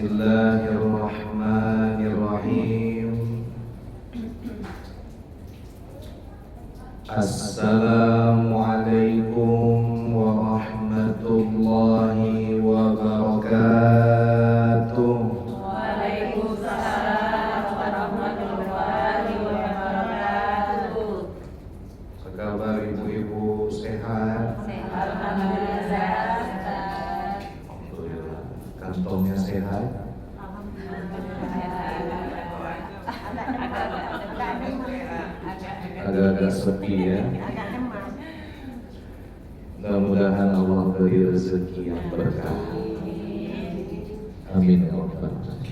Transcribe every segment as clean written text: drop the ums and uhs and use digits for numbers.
Bismillahirrahmanirrahim. Assalamualaikum warahmatullahi wabarakatuh. Waalaikumsalam warahmatullahi wabarakatuh. Apa kabar ibu-ibu, sehat? Sehat, alhamdulillah. Alhamdulillah. Kantongnya sehat? Agak-agak sepi ya. Mudah-mudahan Allah beri rezeki yang berkah. Amin ya rabbal alamin.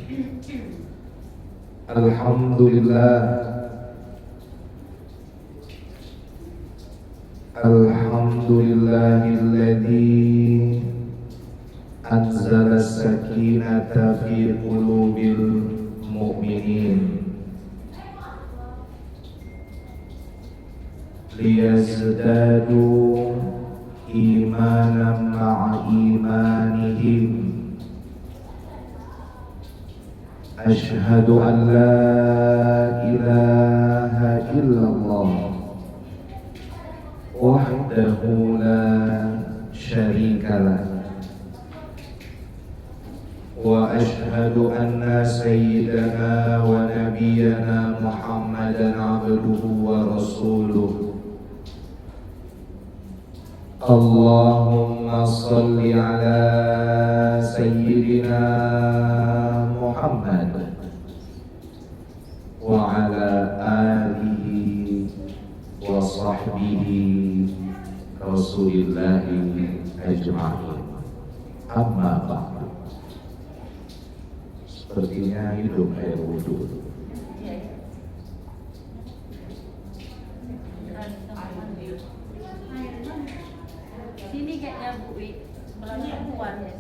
Alhamdulillah. Alhamdulillahilladzi anzala as-sakinata fi qulubil mu'minin liyazdadu imanan ma'a imanihim. Ashhadu an la ilaha illallah wahdahu la syarikalah wa ashhadu anna sayyidana wa nabiyyana Muhammadan abduhu wa rasuluh. Allahumma salli ala sayyidina Muhammad wa ala alihi wa sahbihi rasulillahi ajma'in. Amma ba'du. Sepertinya hidup air wudhu. Sini kayaknya Bu Wi, perempuan ya.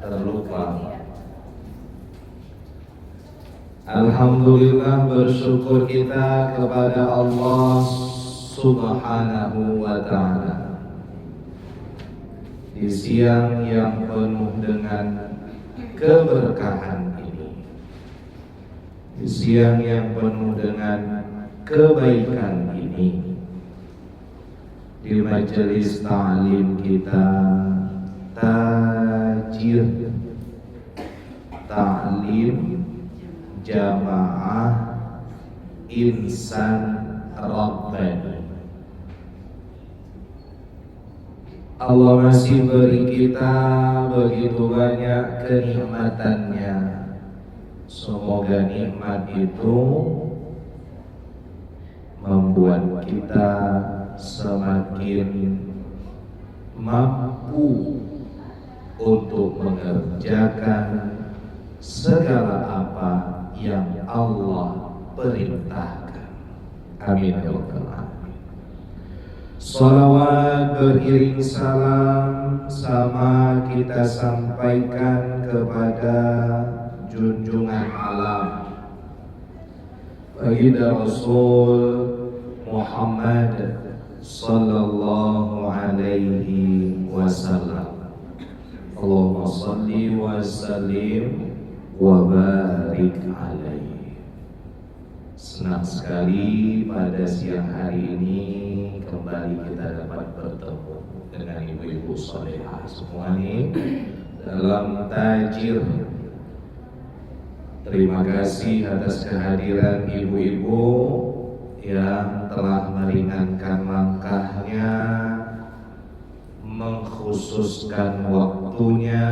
Terlupa. Alhamdulillah, bersyukur kita kepada Allah Subhanahu wa ta'ala di siang yang penuh dengan keberkahan ini, di siang yang penuh dengan kebaikan ini, di majelis ta'lim kita, tajir ta'lim jamaah insan rabbani. Allah masih beri kita begitu banyak kenikmatannya. Semoga nikmat itu membuat kita semakin mampu untuk mengerjakan segala apa yang Allah perintahkan. Amin ya rabbal alamin. Salawat beriring salam sama kita sampaikan kepada junjungan alam baginda Rasul Muhammad sallallahu alaihi wasallam. Allahumma salli wa sallim wa barik alaihi. Senang sekali pada siang hari ini kembali kita dapat bertemu dengan ibu-ibu salehah semua ini dalam tajir. Terima kasih atas kehadiran ibu-ibu yang telah meringankan langkahnya, mengkhususkan waktunya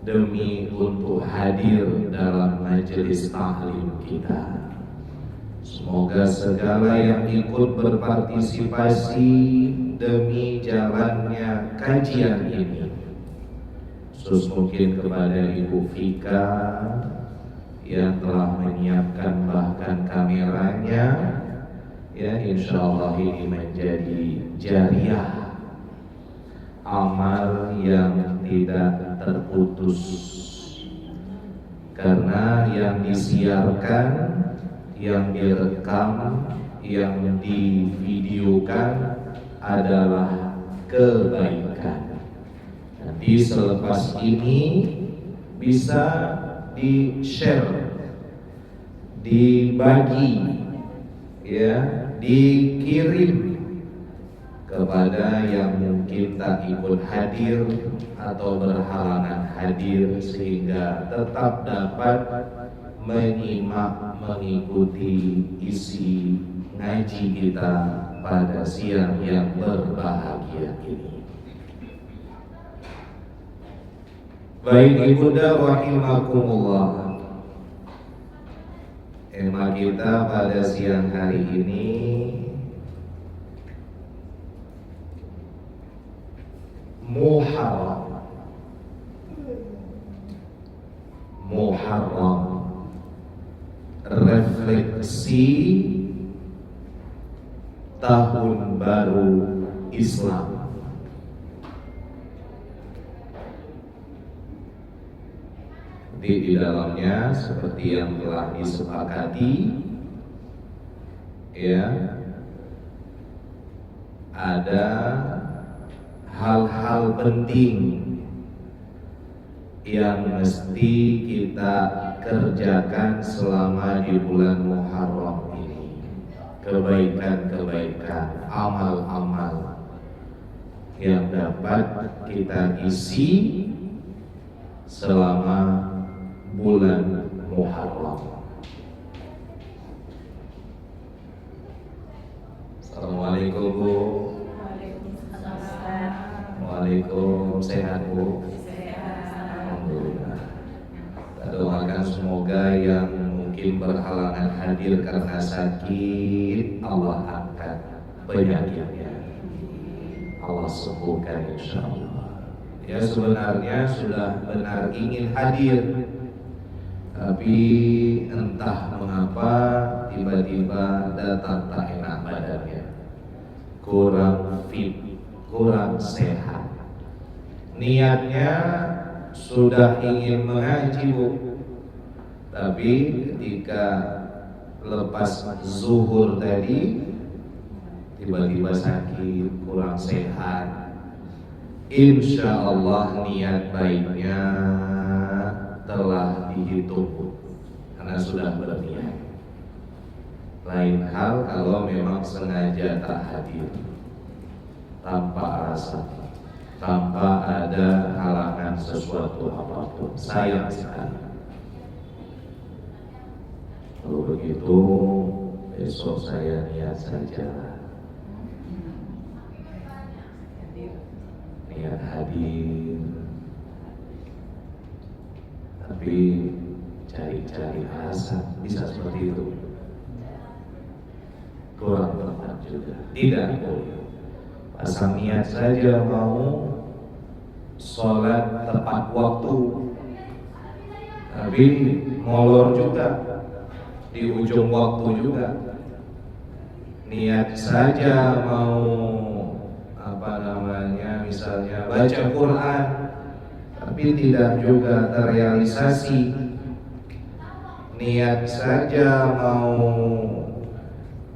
demi untuk hadir dalam majelis ta'lim kita. Semoga segala yang ikut berpartisipasi demi jalannya kajian ini, khusus mungkin kepada Ibu Vika yang telah menyiapkan bahkan kameranya, ya insyaallah ini menjadi jariah amal yang tidak terputus, karena yang disiarkan, yang direkam, yang divideokan adalah kebaikan. Dan Di selepas ini bisa di-share, dibagi, ya, dikirim kepada yang mungkin tak ikut hadir atau berhalangan hadir, sehingga tetap dapat menyimak, mengikuti isi ngaji kita pada siang yang berbahagia ini. Baik ibunda rahimakumullah, tema kita pada siang hari ini Muharram. Muharram, refleksi tahun baru Islam. Di dalamnya seperti yang telah disepakati, ya, ada hal-hal penting yang mesti kita kerjakan selama di bulan Muharram ini. Kebaikan-kebaikan, amal-amal yang dapat kita isi selama bulan Muharram. Assalamualaikum Bu. Waalaikumsalam. Sehat Bu? Alhamdulillah. Kita doakan semoga yang mungkin berhalangan hadir karena sakit, Allah angkat penyakitnya, Allah sembuhkan insyaallah. Ya, sebenarnya sudah benar ingin hadir, tapi entah mengapa tiba-tiba datang tak enak badannya, kurang fit, kurang sehat. Niatnya sudah ingin mengaji Bu, tapi ketika lepas zuhur tadi tiba-tiba sakit, kurang sehat. Insya Allah niat baiknya telah dihitung karena sudah berniat. Lain hal kalau memang sengaja tak hadir tanpa alasan, tanpa ada halangan sesuatu apapun. Sayang sekali. Kalau begitu besok saya niat saja, niat hadir, tapi cari-cari alasan, bisa seperti itu. Kurang tepat juga. Tidak boleh. Pasang niat saja mau sholat tepat waktu, tapi molor juga di ujung waktu juga. Niat saja mau misalnya baca Quran, tapi tidak juga terrealisasi. Niat saja mau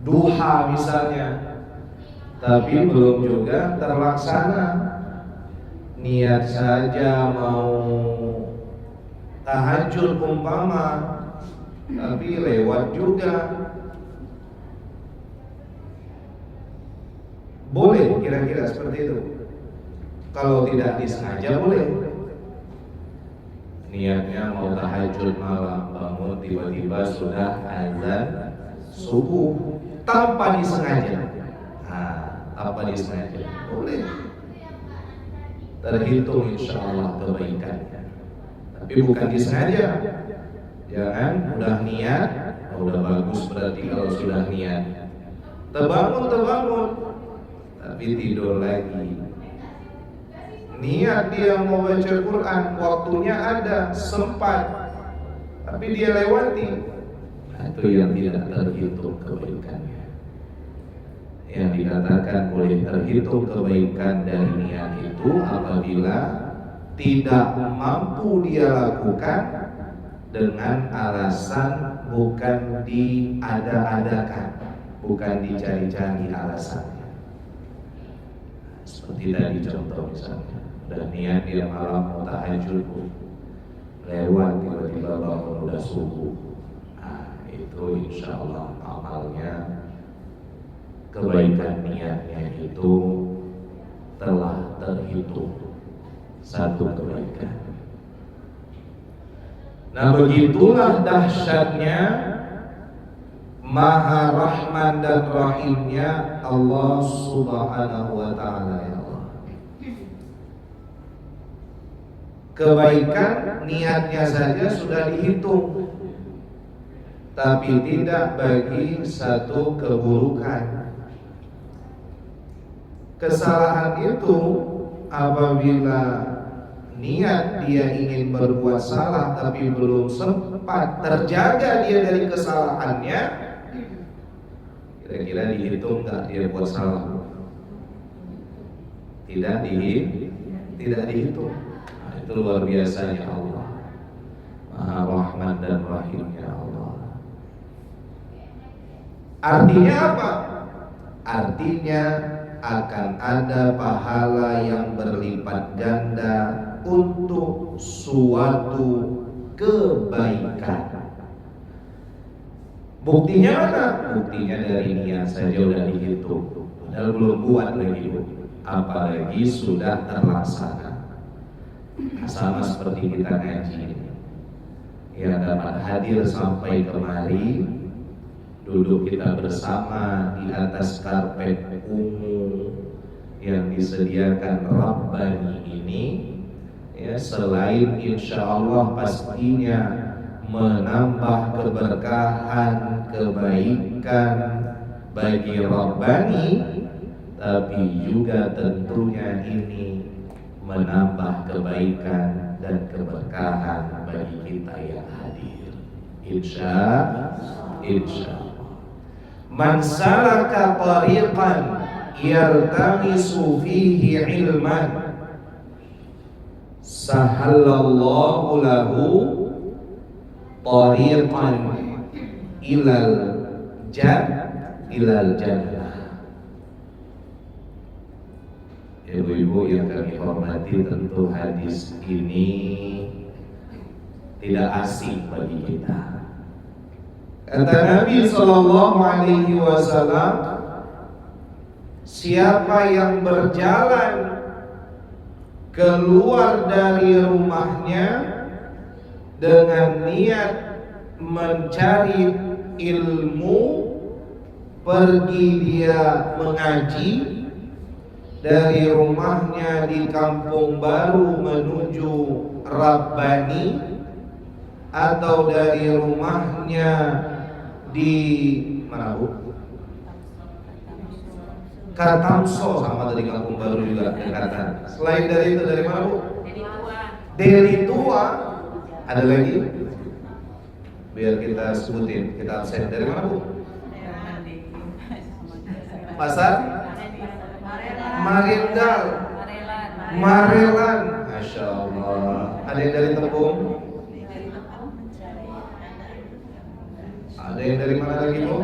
duha misalnya, tapi belum juga terlaksana. Niat saja mau tahajud umpama, tapi lewat juga. Boleh kira-kira seperti itu. Kalau tidak disengaja boleh. Niatnya mau tahajud malam, bangun tiba-tiba sudah azan subuh tanpa disengaja. Tanpa disengaja boleh. Terhitung insya Allah kebaikannya. Tapi bukan disengaja. Jangan udah niat, udah bagus berarti kalau sudah niat. Terbangun, tapi tidur lagi. Niat dia mau baca Quran, waktunya ada, sempat, tapi dia lewati. Itu yang tidak terhitung kebaikannya. Yang dikatakan boleh terhitung kebaikan dari niat itu apabila tidak mampu dia lakukan dengan alasan bukan diada-adakan, bukan dicari-cari alasannya. Seperti tadi contoh misalnya, udah niat dia malam mau tahajud, lewat tiba-tiba bangun udah subuh. Nah, itu insya Allah amalnya, kebaikan niatnya itu telah terhitung satu kebaikan. Nah, begitulah dahsyatnya, Maha Rahman dan Rahimnya Allah Subhanahu wa Ta'ala, ya Allah. Kebaikan niatnya saja sudah dihitung, tapi tidak bagi satu keburukan. Kesalahan itu apabila niat dia ingin berbuat salah tapi belum sempat terjaga dia dari kesalahannya, kira-kira dihitung nggak dia buat salah? Tidak dihitung. Nah, itu luar biasanya Allah, Maha Rahman dan Rahimnya Allah. Artinya apa? Artinya akan ada pahala yang berlipat ganda untuk suatu kebaikan. Buktinya mana? Buktinya dari niat saja udah dihitung, padahal belum buat lagi, apalagi sudah terlaksana. Sama seperti kita ngaji, yang dapat hadir sampai kemari, duduk kita bersama di atas karpet ungu yang disediakan Rabbani ini, ya, selain insya Allah pastinya menambah keberkahan, kebaikan bagi Rabbani, tapi juga tentunya ini menambah kebaikan dan keberkahan bagi kita yang hadir. Insya Allah. Man salaka tariqan yaltamisu fihi ilman sahallallahu lahu tariqan ilal jannah. Ibu-ibu yang kami hormati, tentu hadis ini tidak asing bagi kita. Kata Nabi Sallallahu Alaihi Wasallam, siapa yang berjalan keluar dari rumahnya dengan niat mencari ilmu, pergi dia mengaji dari rumahnya di Kampung Baru menuju Rabbani, atau dari rumahnya di mana Bu? Katamso, sama dari Kampung Baru juga dekatan. Selain dari itu dari mana Bu? Deli Tua. Ada lagi? Biar kita sebutin, kita absen. Dari mana Bu? Pasar? Marindal. Marelan. Masya Allah. Ada yang dari Tepung? Ada yang dari mana lagi Bu?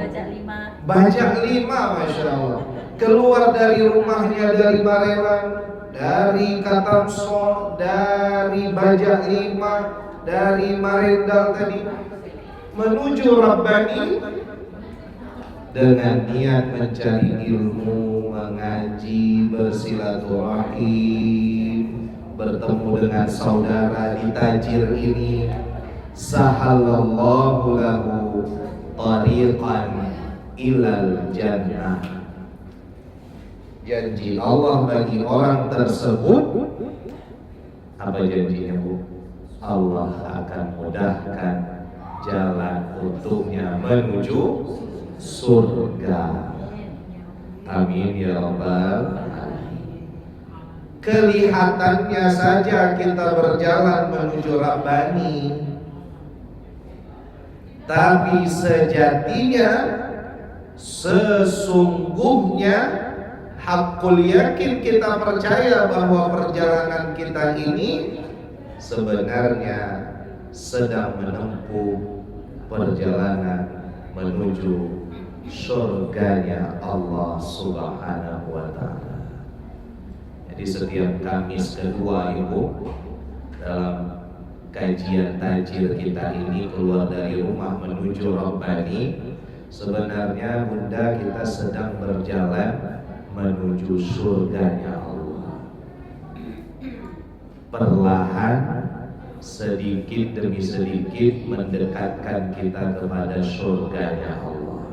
Bajak Lima, Masya Allah. Keluar dari rumahnya dari Barelan, dari Katamso, dari Bajak Lima, dari Marindal tadi, menuju Rabbani dengan niat mencari ilmu, mengaji, bersilaturahim, bertemu dengan saudara di tajir ini. Sahallallahu lahu tariqan ilal jannah. Janji Allah bagi orang tersebut, apa janjinya Bu? Allah akan mudahkan jalan untuknya menuju surga. Amin ya Rabbal alamin. Kelihatannya saja kita berjalan menuju Rabbani, tapi sejatinya, sesungguhnya, hakul yakin kita percaya bahwa perjalanan kita ini sebenarnya sedang menempuh perjalanan menuju surganya Allah Subhanahu wa Ta'ala. Jadi setiap Kamis kedua Ibu dalam kajian tajir kita ini, keluar dari rumah menuju Rabbani, sebenarnya Bunda kita sedang berjalan menuju surganya Allah. Perlahan, sedikit demi sedikit mendekatkan kita kepada surganya Allah.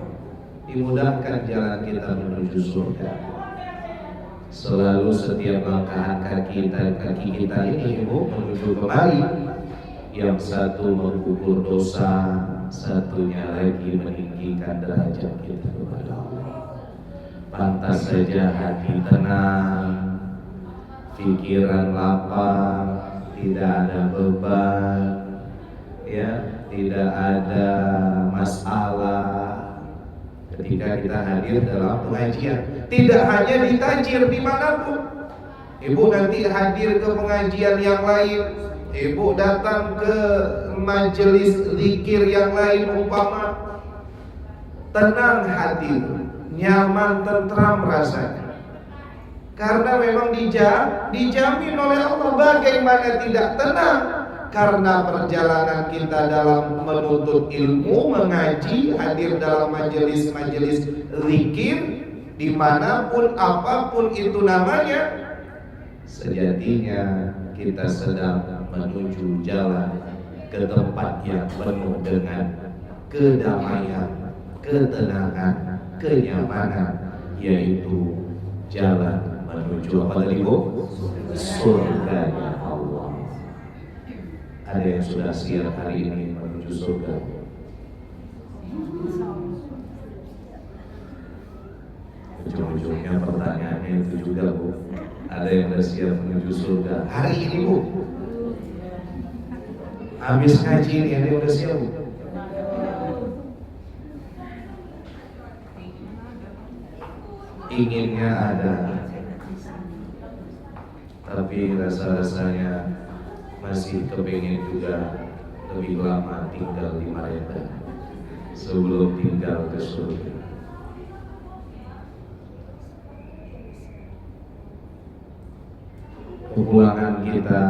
Dimudahkan jalan kita menuju surga. Selalu setiap langkah kaki kita ini Ibu menuju kemari, yang satu mengukur dosa, satunya lagi meninggikan derajat kita kepada Allah. Pantas saja hati tenang, pikiran lapang, tidak ada beban, ya, tidak ada masalah ketika kita hadir dalam pengajian. Tidak hanya di tajir, dimanapun Ibu nanti hadir ke pengajian yang lain, Ibu datang ke majelis zikir yang lain, umpama tenang hati, nyaman, tentram rasanya, karena memang dijamin oleh Allah. Bagaimana tidak tenang? Karena perjalanan kita dalam menuntut ilmu, mengaji, hadir dalam majelis-majelis zikir, dimanapun apapun itu namanya, sejatinya kita sedang menuju jalan ke tempat yang penuh dengan kedamaian, ketenangan, kenyamanan, yaitu jalan menuju apa tadi Bu? Surganya Allah. Ada yang sudah siap hari ini menuju surga? Ujung-ujungnya pertanyaannya itu juga Bu. Ada yang sudah siap menuju surga hari ini Bu? Habis ngaji ini ada yang sudah siap Bu? Inginnya ada, tapi rasa-rasanya masih kepengen juga lebih lama tinggal di mereka sebelum tinggal ke surga. Kepulangan kita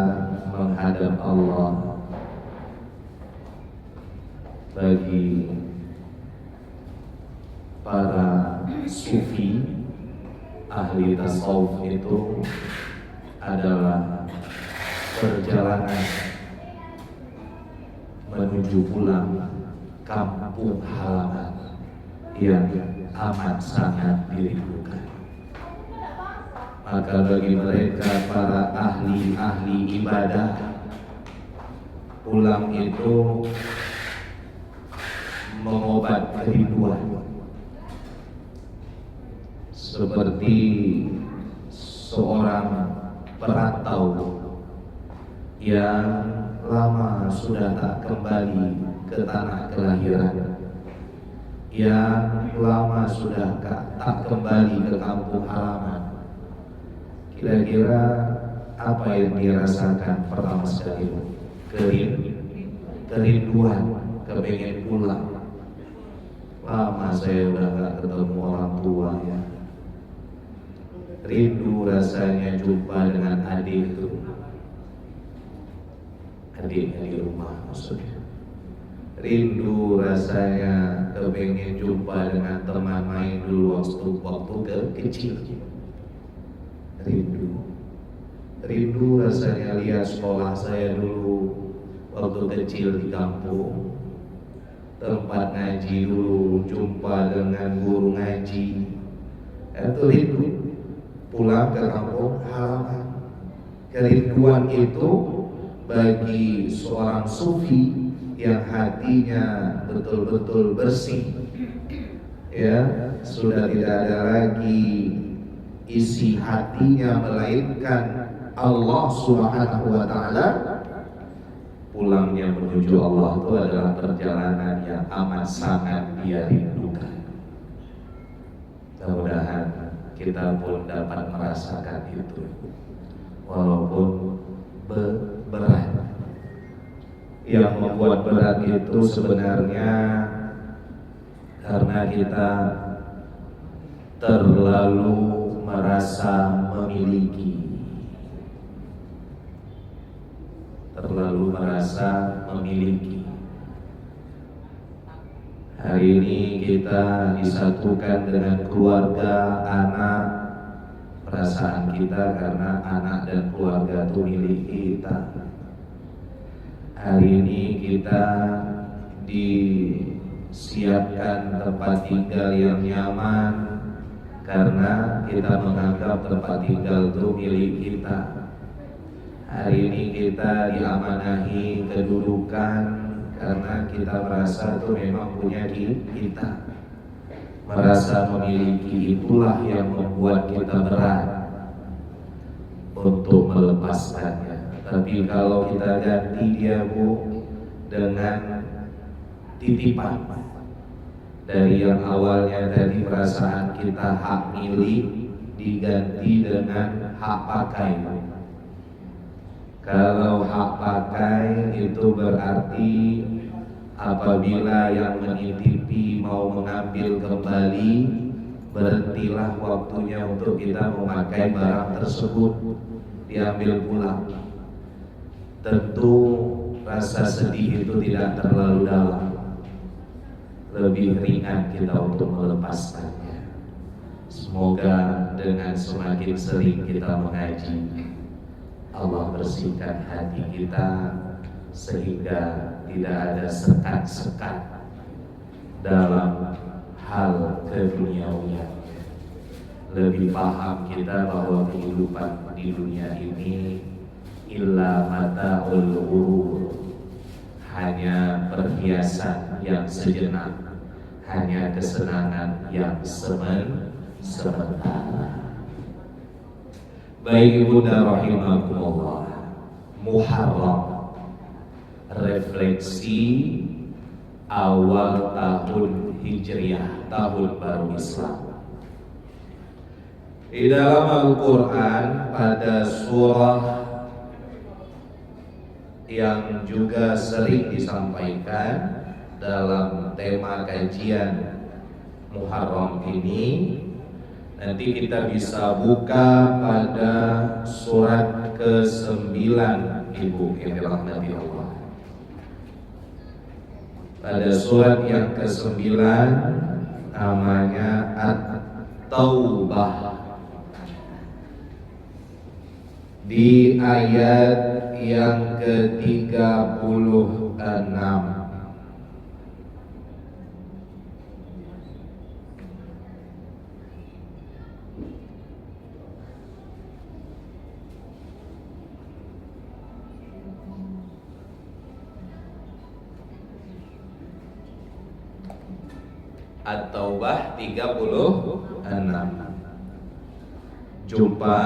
menghadap Allah bagi para sufi ahli tasawuf itu adalah perjalanan menuju pulang kampung halaman yang amat sangat dirindukan. Maka bagi mereka para ahli ibadah, pulang itu mengobat kerinduan, seperti seorang perantau yang lama sudah tak kembali ke tanah kelahiran, yang lama sudah tak kembali ke kampung halaman. Kira-kira apa yang dirasakan pertama sekali? Kerinduan, kepengen pulang. Lama saya udah gak ketemu orang tua ya. Rindu rasanya jumpa dengan adik itu, adiknya di rumah maksudnya. Rindu rasanya kepengen jumpa dengan teman main dulu waktu kecil. Rindu rasanya lihat sekolah saya dulu waktu kecil di kampung, tempat ngaji dulu, jumpa dengan guru ngaji. Itu rindu pulang ke kampung halaman. Kerinduan itu bagi seorang sufi yang hatinya betul-betul bersih, ya, sudah tidak ada lagi isi hatinya melainkan Allah Subhanahu wa Ta'ala. Pulangnya menuju Allah itu adalah perjalanan yang amat sangat dia rindukan. Mudah-mudahan kita pun dapat merasakan itu, walaupun berat. Yang membuat berat itu sebenarnya karena kita terlalu merasa memiliki, terlalu merasa memiliki. Hari ini kita disatukan dengan keluarga, anak, perasaan kita karena anak dan keluarga itu milik kita. Hari ini kita disiapkan tempat tinggal yang nyaman karena kita menganggap tempat tinggal itu milik kita. Hari ini kita diamanahi kedudukan karena kita merasa itu memang punya kita. Merasa memiliki itulah yang membuat kita berat untuk melepaskannya. Tapi kalau kita ganti dia Bu dengan titipan, dari yang awalnya tadi perasaan kita hak milik diganti dengan hak pakai. Kalau hak pakai itu berarti apabila yang menitipi mau mengambil kembali, berhentilah waktunya untuk kita memakai barang tersebut, diambil pulang. Tentu rasa sedih itu tidak terlalu dalam, lebih ringan kita untuk melepaskannya. Semoga dengan semakin sering kita mengaji, Allah bersihkan hati kita sehingga tidak ada sekat-sekat dalam hal keduniawian. Lebih paham kita bahwa kehidupan di dunia ini illa mata'ul ghurur, hanya perhiasan yang sejenak, hanya kesenangan yang sementara. Baik ibunda rahimakumullah, Muharram, refleksi awal tahun Hijriah, tahun baru Islam. Di dalam Al-Quran pada surah yang juga sering disampaikan dalam tema kajian Muharram ini, nanti kita bisa buka pada surat ke-9 Ibu yang dirahmati Allah. Pada surat yang ke-9 namanya At-Taubah. Di ayat yang ke-36. At-Taubah 36. Jumpa,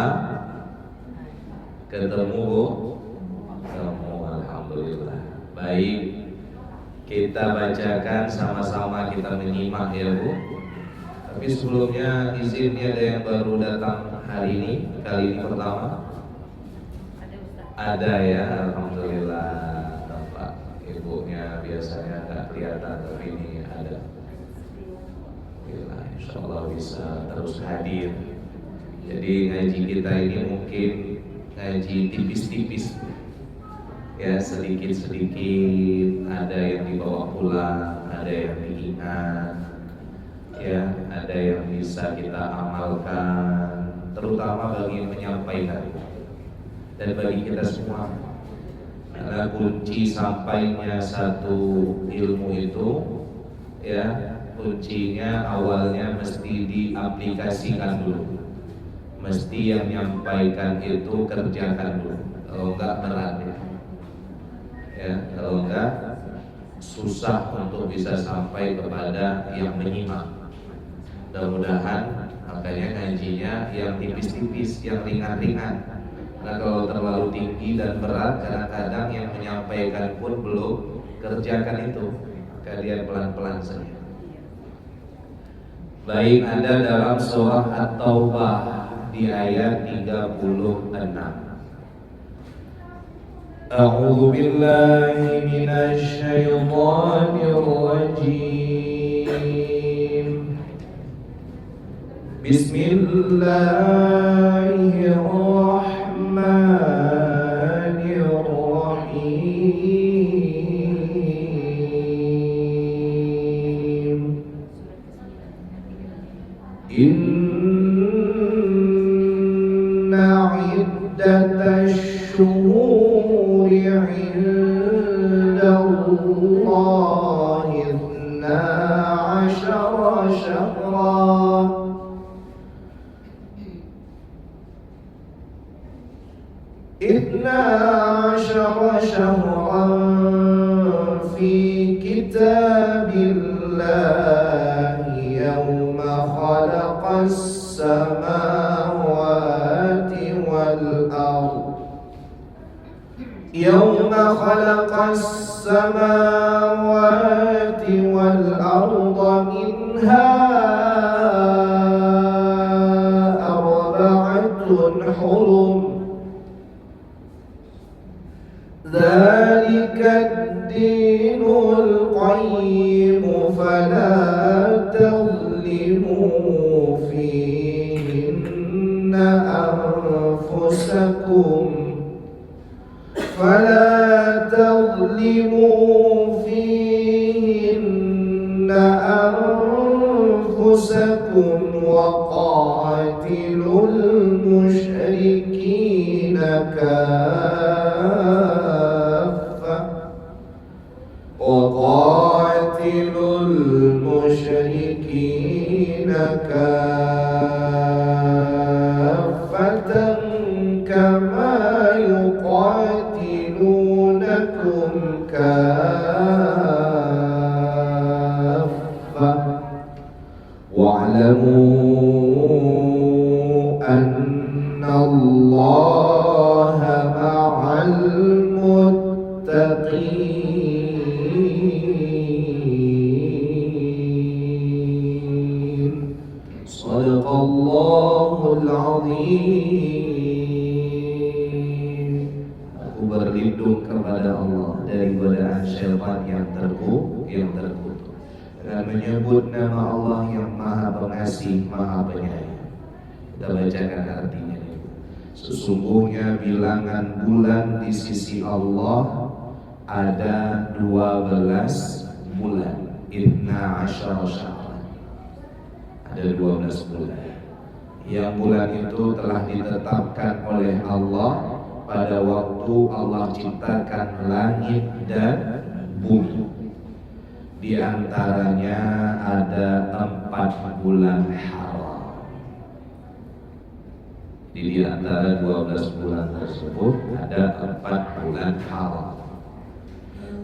ketemu Bu? Ketemu, alhamdulillah. Baik, kita bacakan sama-sama, kita menyimak ya Bu. Tapi sebelumnya izin, ada yang baru datang hari ini, kali ini pertama? Ada ya, alhamdulillah. Bapak ibunya biasanya nggak kelihatan, tapi ini ada. Insya Allah bisa terus hadir. Jadi ngaji kita ini mungkin ngaji tipis-tipis, ya, sedikit-sedikit. Ada yang dibawa pulang, ada yang diingat, ya, ada yang bisa kita amalkan, terutama bagi yang menyampaikan dan bagi kita semua. Karena kunci sampainya satu ilmu itu, ya, kuncinya awalnya mesti diaplikasikan dulu. Mesti yang menyampaikan itu kerjakan dulu. Kalau enggak berat ya. Kalau enggak susah untuk bisa sampai kepada yang menyimak. Mudah-mudahan makanya ngajinya yang tipis-tipis, yang ringan-ringan. Nah kalau terlalu tinggi dan berat, kadang-kadang yang menyampaikan pun belum kerjakan itu. Kalian pelan-pelan saja. Baik, ada dalam surah At-Taubah di ayat 36. A'udzu billahi minasy syaithanir rajim. Bismillahirrahmanirrahim. Inna iddatash syuhuri 'indallahi 12 syahran fi kitabillahi yawma khalaqas samawati wal ardh yawma khalaqas samawati wal ardh minha arba'atun hurum Dzalika ad-dinul qayyim fala tadhlimu fihinna anfusakum wa qatilul musyrikina kaffatan kama yuqatilunakum kaffah wa'lamu anna Allaha ma'al muttaqin. Shadaqallahul azim. Aku berlindung kepada Allah dari godaan syaitan yang terkutuk dengan menyebut nama Allah yang Maha Pengasih, Maha Penyayang. Kita bacakan artinya. Sesungguhnya bilangan bulan di sisi Allah ada 12 bulan. 12 syahran. Ada 12 bulan. Yang bulan itu telah ditetapkan oleh Allah pada waktu Allah ciptakan langit dan bumi. Di antaranya ada 4 bulan haram. Di antara 12 bulan tersebut ada 4 bulan haram.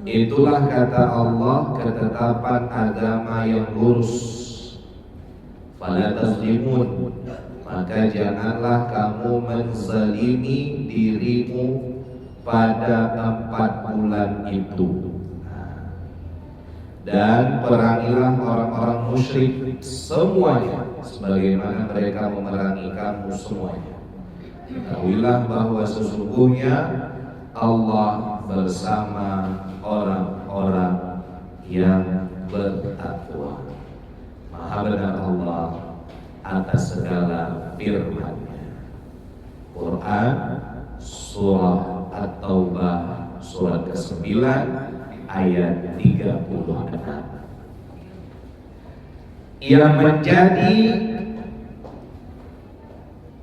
Itulah kata Allah ketetapan agama yang lurus. Fala tazlimun, maka janganlah kamu menzalimi dirimu pada 4 bulan itu. Dan perangilah orang-orang musyrik semuanya sebagaimana mereka memerangi kamu semuanya. Ketahuilah bahwa sesungguhnya Allah bersama orang-orang yang bertakwa. Maha benar Allah atas segala firman-Nya. Quran surah At-Taubah surat ke-9 ayat 36. Yang menjadi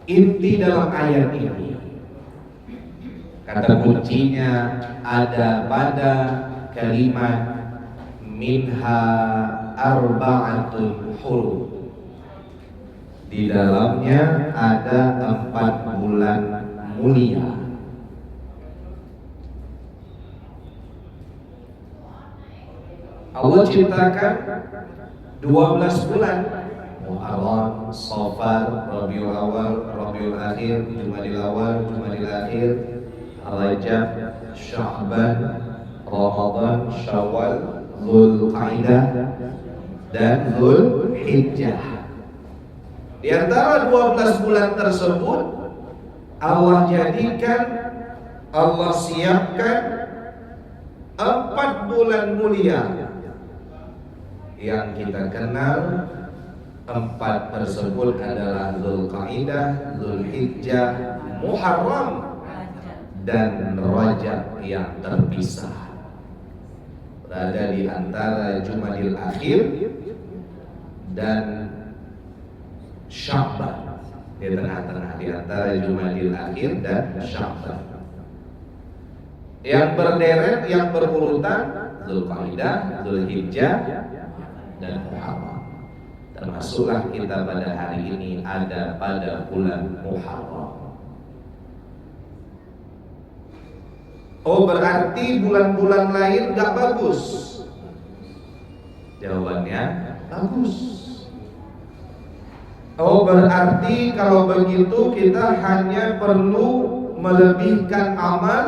inti dalam ayat ini, kata kuncinya ada pada kalimat minha arba'atun hurum. Di dalamnya ada 4 bulan mulia. Allah ciptakan 12 bulan: Muharram, Safar, Rabiul Awal, Rabiul Akhir, Jumadil Awal, Jumadil Akhir, Rajab, Sya'ban, Ramadan, Syawal, Dzulqa'dah dan Dzulhijjah. Di antara 12 bulan tersebut Allah jadikan, Allah siapkan 4 bulan mulia yang kita kenal. 4 tersebut adalah Dzulqa'dah, Dzulhijjah, Muharram dan Rajab yang terpisah, berada di antara Jumadil Akhir dan Sya'ban, di tengah-tengah di antara Jumadil Akhir dan Sya'ban. Yang berderet, yang berurutan Dzulqa'dah, Dzulhijjah, dan Muharram. Termasuklah kita pada hari ini ada pada bulan Muharram. Oh, berarti bulan-bulan lain gak bagus? Jawabannya bagus. Oh, berarti kalau begitu kita hanya perlu melebihkan amal,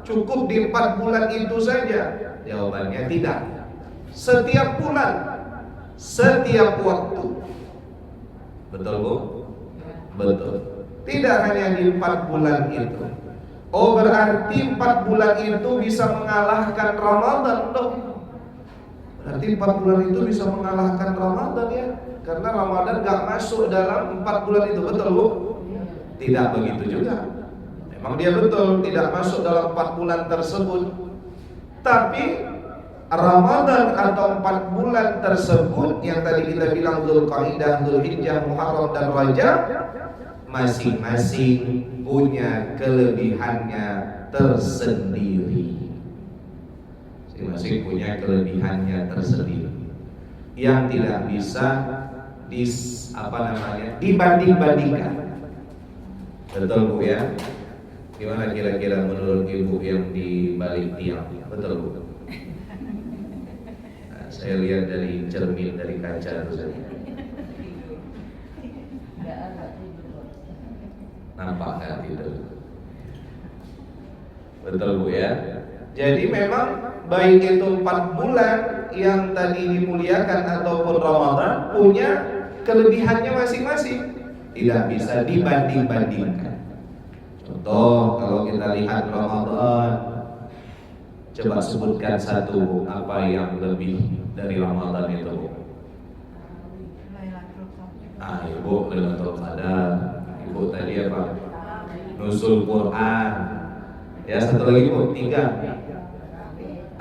cukup di 4 bulan itu saja? Jawabannya tidak. Setiap bulan, setiap waktu. Betul, Bu? Betul. Tidak hanya di 4 bulan itu. Oh, berarti 4 bulan itu bisa mengalahkan Ramadan dong. Berarti 4 bulan itu bisa mengalahkan Ramadan ya. Karena Ramadan gak masuk dalam 4 bulan itu. Betul, Bu? Tidak begitu juga. Memang dia betul tidak masuk dalam 4 bulan tersebut. Tapi Ramadan atau 4 bulan tersebut yang tadi kita bilang Dzulqa'dah, Dzulhijjah, Muharram dan Rajab, masing-masing punya kelebihannya tersendiri. Masing-masing punya kelebihannya tersendiri yang tidak bisa dibanding-bandingkan. Betul, Bu ya? Gimana kira-kira menurut Ibu yang di balik tiang? Betul, Bu? Nah, saya lihat dari cermin, dari kaca itu saja. Nampak nggak tidur? Betul, Bu ya? Jadi memang baik itu 4 bulan yang tadi dimuliakan ataupun Ramadan punya kelebihannya masing-masing, tidak bisa dibanding-bandingkan. Contoh, kalau kita lihat Ramadan, coba sebutkan satu apa yang lebih dari Ramadan itu, Bu. Ibu Lailatul Qadar. Ibu tadi apa? Nuzul Quran. Ya, satu lagi, Bu, 3.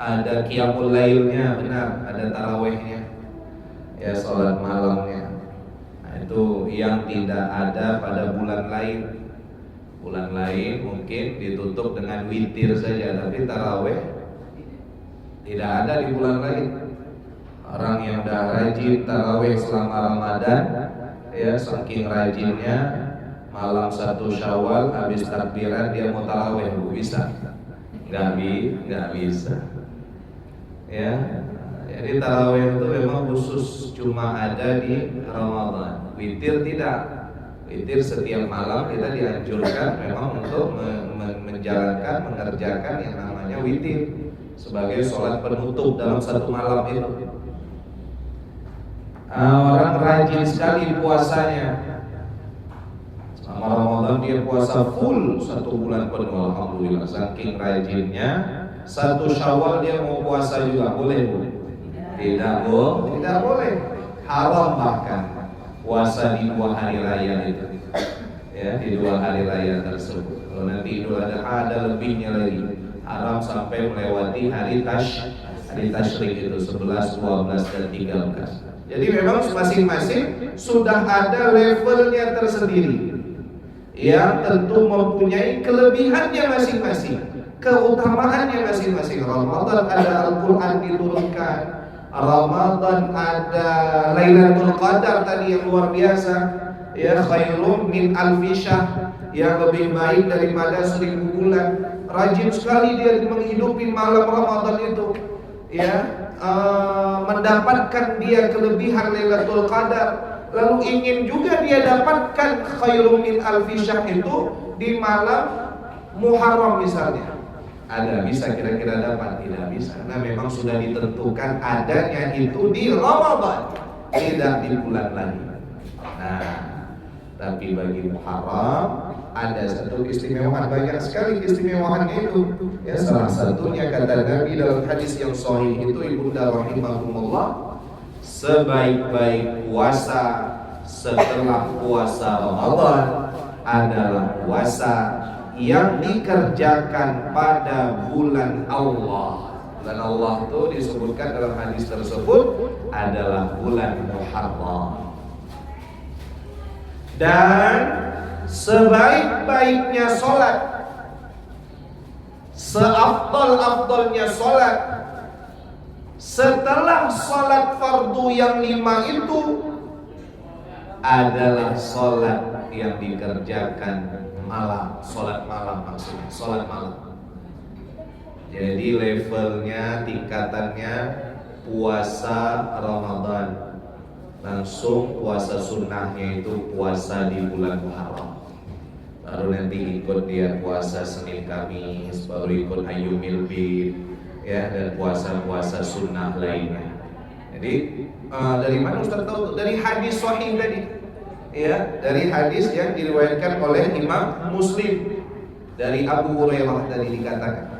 Ada Qiyamul Lailnya, benar, ada tarawihnya. Ya, sholat malamnya. Nah, itu yang tidak ada pada bulan lain. Bulan lain mungkin ditutup dengan witir saja, tapi tarawih tidak ada di bulan lain. Orang yang udah rajin tarawih selama Ramadan, ya saking rajinnya, malam 1 Syawal habis takbiran dia mau tarawih, Bu, bisa? Nggak bisa. Ya, jadi tarawih itu memang khusus cuma ada di Ramadan. Witir tidak. Witir setiap malam kita dianjurkan memang untuk menjalankan, mengerjakan yang namanya witir sebagai sholat penutup dalam 1 malam itu. Orang rajin sekali puasanya. Selama Ramadan dia puasa full 1 bulan penuh, alhamdulillah. Saking rajinnya, 1 Syawal dia mau puasa juga, boleh, Bu? Tidak, Bu. Tidak boleh. Haram bahkan puasa di 2 hari raya itu. Ya, di 2 hari raya tersebut. Kalau nanti Idul Adha ada lebihnya lagi. Haram sampai melewati hari tasyrik itu 11, 12 dan 13. Jadi memang masing-masing sudah ada levelnya tersendiri yang tentu mempunyai kelebihannya masing-masing, keutamaannya masing-masing. Ramadan ada Al-Quran diturunkan, Ramadan ada Lailatul Qadar tadi yang luar biasa, ya, khairum min alfi syahr, yang lebih baik daripada 1000 bulan. Rajin sekali dia menghidupi malam Ramadan itu, ya, mendapatkan dia kelebihan Lailatul Qadar. Lalu ingin juga dia dapatkan khairum min alfi syahr itu di malam Muharram misalnya. Ada bisa kira-kira dapat? Tidak bisa. Karena memang sudah ditentukan adanya itu di Ramadan, tidak di bulan lain. Nah, tapi bagi Muharram ada satu keistimewaan, banyak sekali keistimewaannya itu. Ya, salah satunya kata Nabi dalam hadis yang sahih itu, Ibunda rahimahumullah, sebaik-baik puasa setelah puasa Ramadan adalah puasa yang dikerjakan pada bulan Allah. Bulan Allah itu disebutkan dalam hadis tersebut adalah bulan Muharram. Dan sebaik-baiknya sholat, seafdal-afdalnya sholat setelah sholat fardu yang 5 itu adalah sholat yang dikerjakan malam. Sholat malam maksudnya, sholat malam. Jadi levelnya, tingkatannya puasa Ramadan, langsung puasa sunnahnya itu puasa di bulan Muharram. Baru nanti ikut dia puasa Senin Kamis, baru ikut Ayyumil Bid, ya, dan puasa-puasa sunnah lainnya. Jadi dari mana Ustaz tahu? Dari hadis sahih tadi, ya, dari hadis yang diriwayatkan oleh Imam Muslim dari Abu Hurairah tadi dikatakan.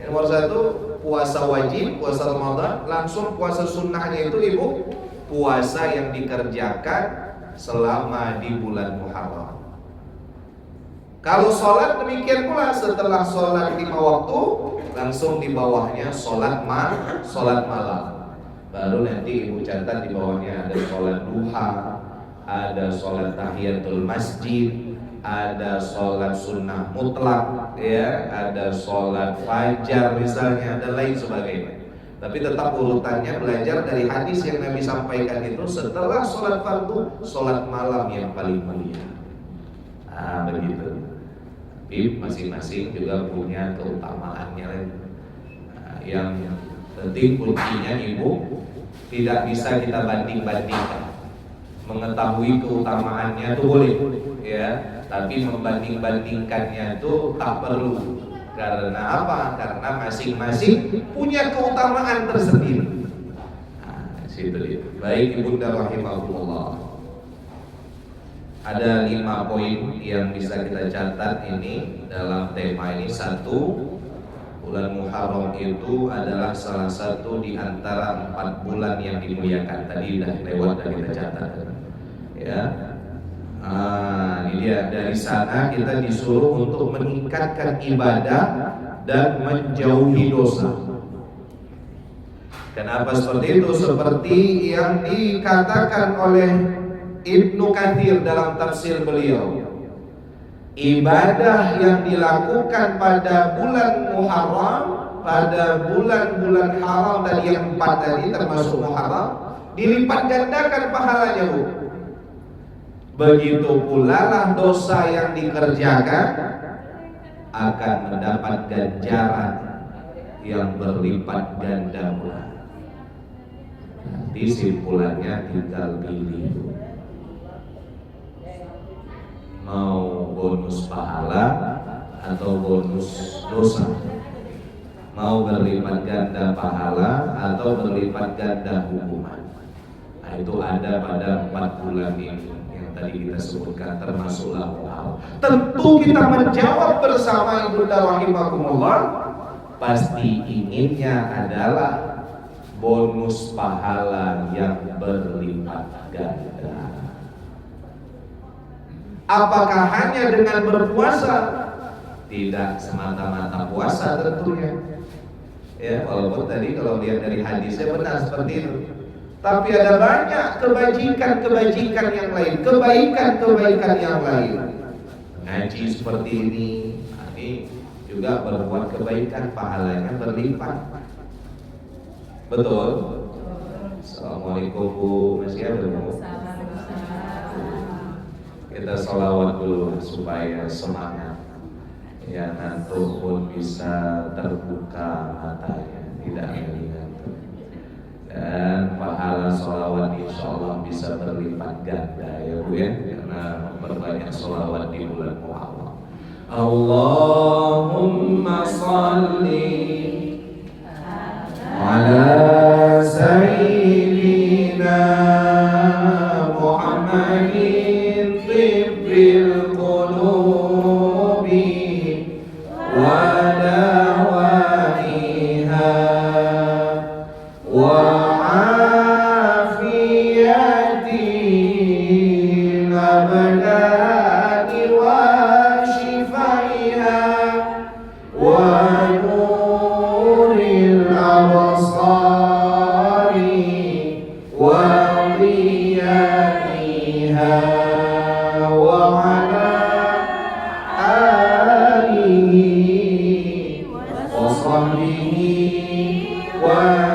Yang nomor 1 puasa wajib, puasa Ramadan, langsung puasa sunnahnya itu ibu puasa yang dikerjakan selama di bulan Muharram. Kalau sholat demikian pula, setelah sholat 5 waktu langsung di bawahnya sholat malam. Baru nanti ibu catat di bawahnya ada sholat duha, ada sholat tahiyatul masjid, ada sholat sunnah mutlak, ya, ada sholat fajar misalnya, dan lain sebagainya. Tapi tetap urutannya belajar dari hadis yang Nabi sampaikan itu setelah sholat fardu, sholat malam yang paling mulia. Begitu. Tapi masing-masing juga punya keutamaannya lagi. Yang penting kuncinya ibu tidak bisa kita banding-bandingkan. Mengetahui keutamaannya itu boleh, ya, tapi membanding-bandingkannya itu tak perlu. Karena apa? Karena masing-masing punya keutamaan tersendiri. Situ dia. Baik ibunda rahimahullah. Ada 5 poin yang bisa kita catat ini dalam tema ini. 1, bulan Muharram itu adalah salah satu di antara 4 bulan yang dimuliakan. Tadi sudah lewat dan kita catat, ya. Ini dia, dari sana kita disuruh untuk meningkatkan ibadah dan menjauhi dosa. Kenapa seperti itu? Seperti yang dikatakan oleh Ibnu Katsir dalam tafsir beliau, ibadah yang dilakukan pada bulan Muharram, pada bulan-bulan haram tadi yang 4 tadi termasuk Muharram, dilipat gandakan pahalanya, Bu. Begitu pula lah dosa yang dikerjakan akan mendapat ganjaran yang berlipat ganda pula. Nanti simpulannya tinggal pilih, mau bonus pahala atau bonus dosa, mau berlipat ganda pahala atau berlipat ganda hukuman. Nah, itu ada pada 4 bulan ini yang tadi kita sebutkan, termasuklah Muharram. Tentu kita menjawab bersama ibunda rahimakumullah, pasti inginnya adalah bonus pahala yang berlipat ganda. Apakah hanya dengan berpuasa? Tidak semata-mata puasa tentunya. Ya, walaupun tadi kalau lihat dari hadisnya benar seperti itu. Tapi ada banyak kebajikan-kebajikan yang lain, kebaikan-kebaikan yang lain. Ngaji seperti ini juga berbuat kebaikan, pahalanya berlipat. Betul? Assalamualaikum Bu, masih ada Bu? Kita sholawat dulu supaya semangat, ya, ngantuk pun bisa terbuka matanya, tidak ngantuk. Dan pahala sholawat insya Allah bisa berlipat ganda, ya Bu, ya, karena memperbanyak sholawat di bulan Muharram. Allahumma sholli ala sayyidina Muhammadin tibbil qulubi wa dawaiha wa afiyatil abdani wa shifaiha wa nuril absari wa ضيائها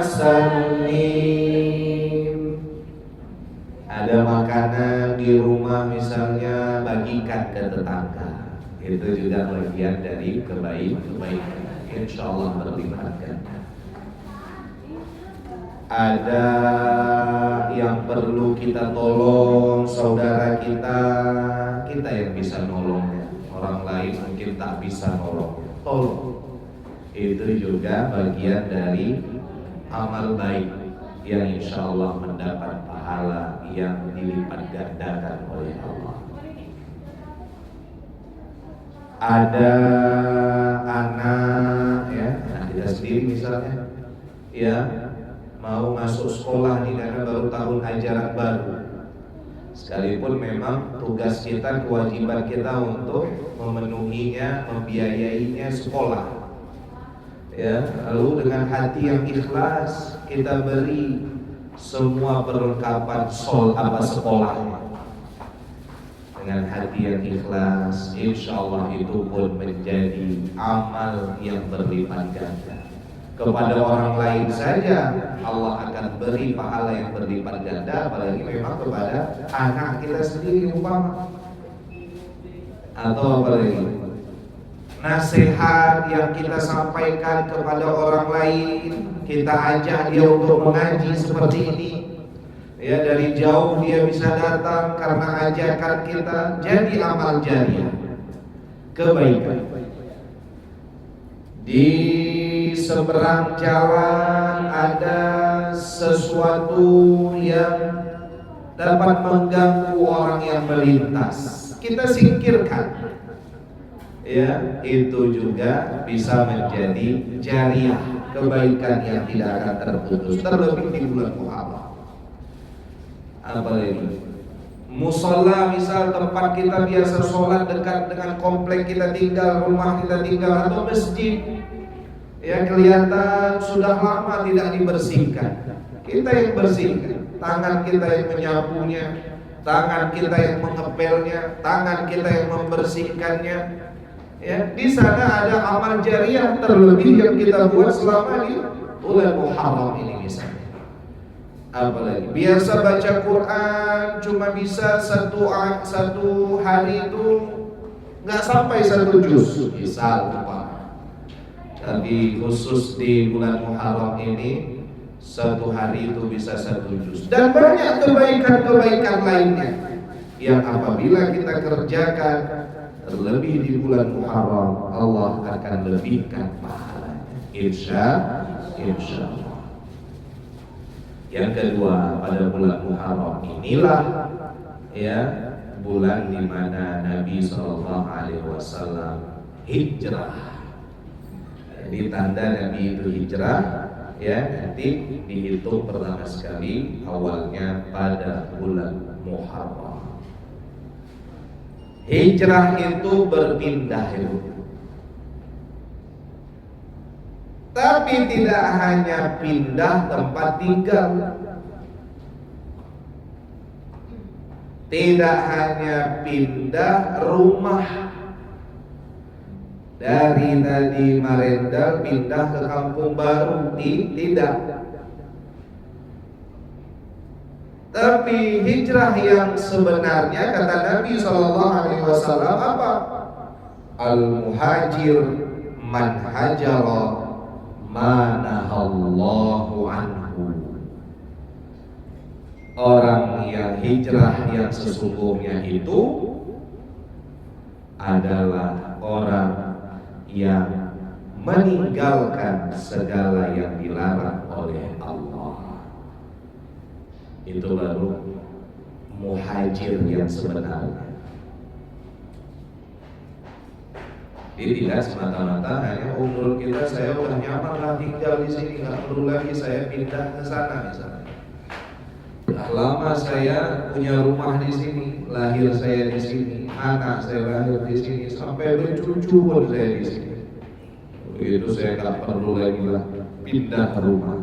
ahsanunim. Ada makanan di rumah misalnya, bagikan ke tetangga. Itu juga bagian dari kebaikan. Insya Allah berlipat ganda. Ada yang perlu kita tolong saudara kita yang bisa nolongnya. Orang lain mungkin tak bisa nolongnya, tolong. Itu juga bagian dari amal baik yang insya Allah mendapat pahala yang dilipat gandakan oleh Allah. Ada anak ya, kita sendiri misalnya ya, mau masuk sekolah nih karena baru tahun ajaran baru. Sekalipun memang tugas kita, kewajiban kita untuk memenuhinya, membiayainya sekolah. Ya, lalu dengan hati yang ikhlas kita beri semua perlengkapan sekolahnya. Dengan hati yang ikhlas, insya Allah itu pun menjadi amal yang berlipat ganda. Kepada orang lain saja Allah akan beri pahala yang berlipat ganda, apalagi memang kepada anak kita sendiri umpama. Atau apalagi nasihat yang kita sampaikan kepada orang lain, kita ajak dia untuk mengaji seperti ini. Ya, dari jauh dia bisa datang karena ajakan kita, jadi amal jariah, kebaikan. Di seberang jalan ada sesuatu yang dapat mengganggu orang yang melintas, kita singkirkan. Ya, itu juga bisa menjadi jariah, kebaikan yang tidak akan terputus, terlebih di bulan Muharram. Apalagi musola, misal tempat kita biasa sholat dekat dengan komplek kita tinggal, rumah kita tinggal, atau masjid, ya kelihatan sudah lama tidak dibersihkan. Kita yang bersihkan, tangan kita yang menyapunya, tangan kita yang mengepelnya, tangan kita yang membersihkannya. Ya, di sana ada amal jariah terlebih yang kita buat selama di bulan Muharram ini misalnya. Apalagi biasa baca Quran cuma bisa satu hari itu nggak sampai 1 juz misal, tapi khusus di bulan Muharram ini 1 hari itu bisa 1 juz, dan banyak kebaikan-kebaikan lainnya yang apabila kita kerjakan terlebih di bulan Muharram, Allah akan lebihkan pahalanya, insya Allah. Yang kedua, pada bulan Muharram inilah ya bulan di mana Nabi SAW hijrah. Jadi tanda Nabi itu hijrah ya, nanti dihitung pertama sekali awalnya pada bulan Muharram. Hijrah itu berpindah itu. Tapi tidak hanya pindah tempat tinggal, tidak hanya pindah rumah. Dari tadi Marendal pindah ke kampung baru, tidak. Tapi hijrah yang sebenarnya kata Nabi SAW apa? Al-muhajir man hajara manahallahu anhu. Orang yang hijrah yang sesungguhnya itu adalah orang yang meninggalkan segala yang dilarang oleh Allah. Itu baru muhajir yang sebenarnya. Jadi tidak semata-mata hanya menurut kita saya udah nyaman lah tinggal di sini, nggak perlu lagi saya pindah ke sana misalnya. Udah lama saya punya rumah di sini, lahir saya di sini, anak saya lahir di sini, sampai bercucu pun saya di sini. Begitu saya nggak perlu lagi lah pindah ke rumah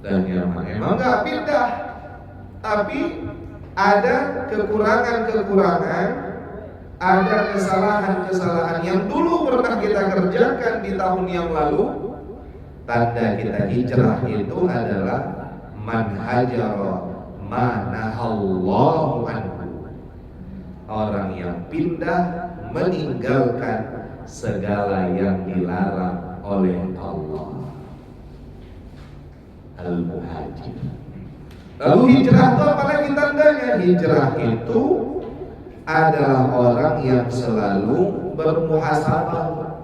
dan nyaman. Emang nggak pindah, tapi ada kekurangan-kekurangan. Ada kesalahan-kesalahan yang dulu pernah kita kerjakan di tahun yang lalu, tanda kita hijrah itu adalah man hajara ma nahallahu anhu, orang yang pindah meninggalkan segala yang dilarang oleh Allah. Al-muhajir. Lalu hijrah itu apalagi tandanya? Hijrah itu adalah orang yang selalu bermuhasabah.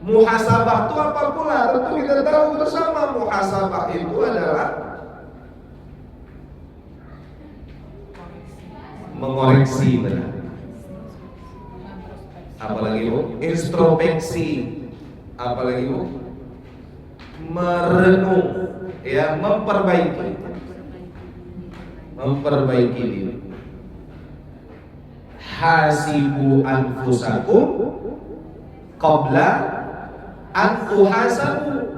Muhasabah itu apa pula? Tentu kita tahu bersama, muhasabah itu adalah mengoreksi, benar. Apalagi Bu? Introspeksi. Apalagi Bu? Merenung, ya, memperbaiki diri. Hasibu anfusakum qabla an tuhasabu.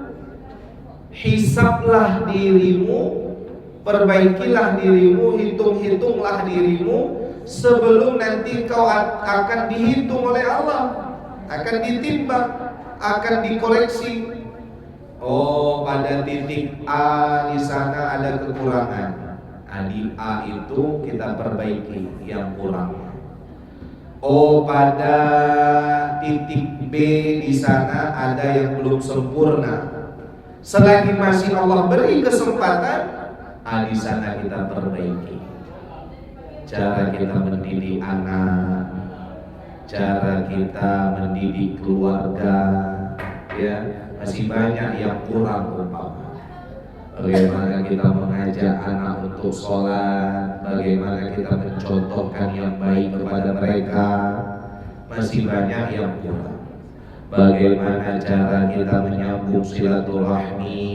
Hisablah dirimu, perbaikilah dirimu, hitunglah dirimu sebelum nanti kau akan dihitung oleh Allah, akan ditimbang, akan dikoreksi. Oh, pada titik A di sana ada kekurangan. Di A itu kita perbaiki yang kurang. Oh, pada titik B di sana ada yang belum sempurna. Selagi masih Allah beri kesempatan, di sana kita perbaiki. Cara kita mendidik anak, cara kita mendidik keluarga, ya. Masih banyak yang kurang umpama. Bagaimana kita mengajak anak untuk sholat, bagaimana kita mencontohkan yang baik kepada mereka, masih banyak yang kurang. Bagaimana cara kita menyambung silaturahmi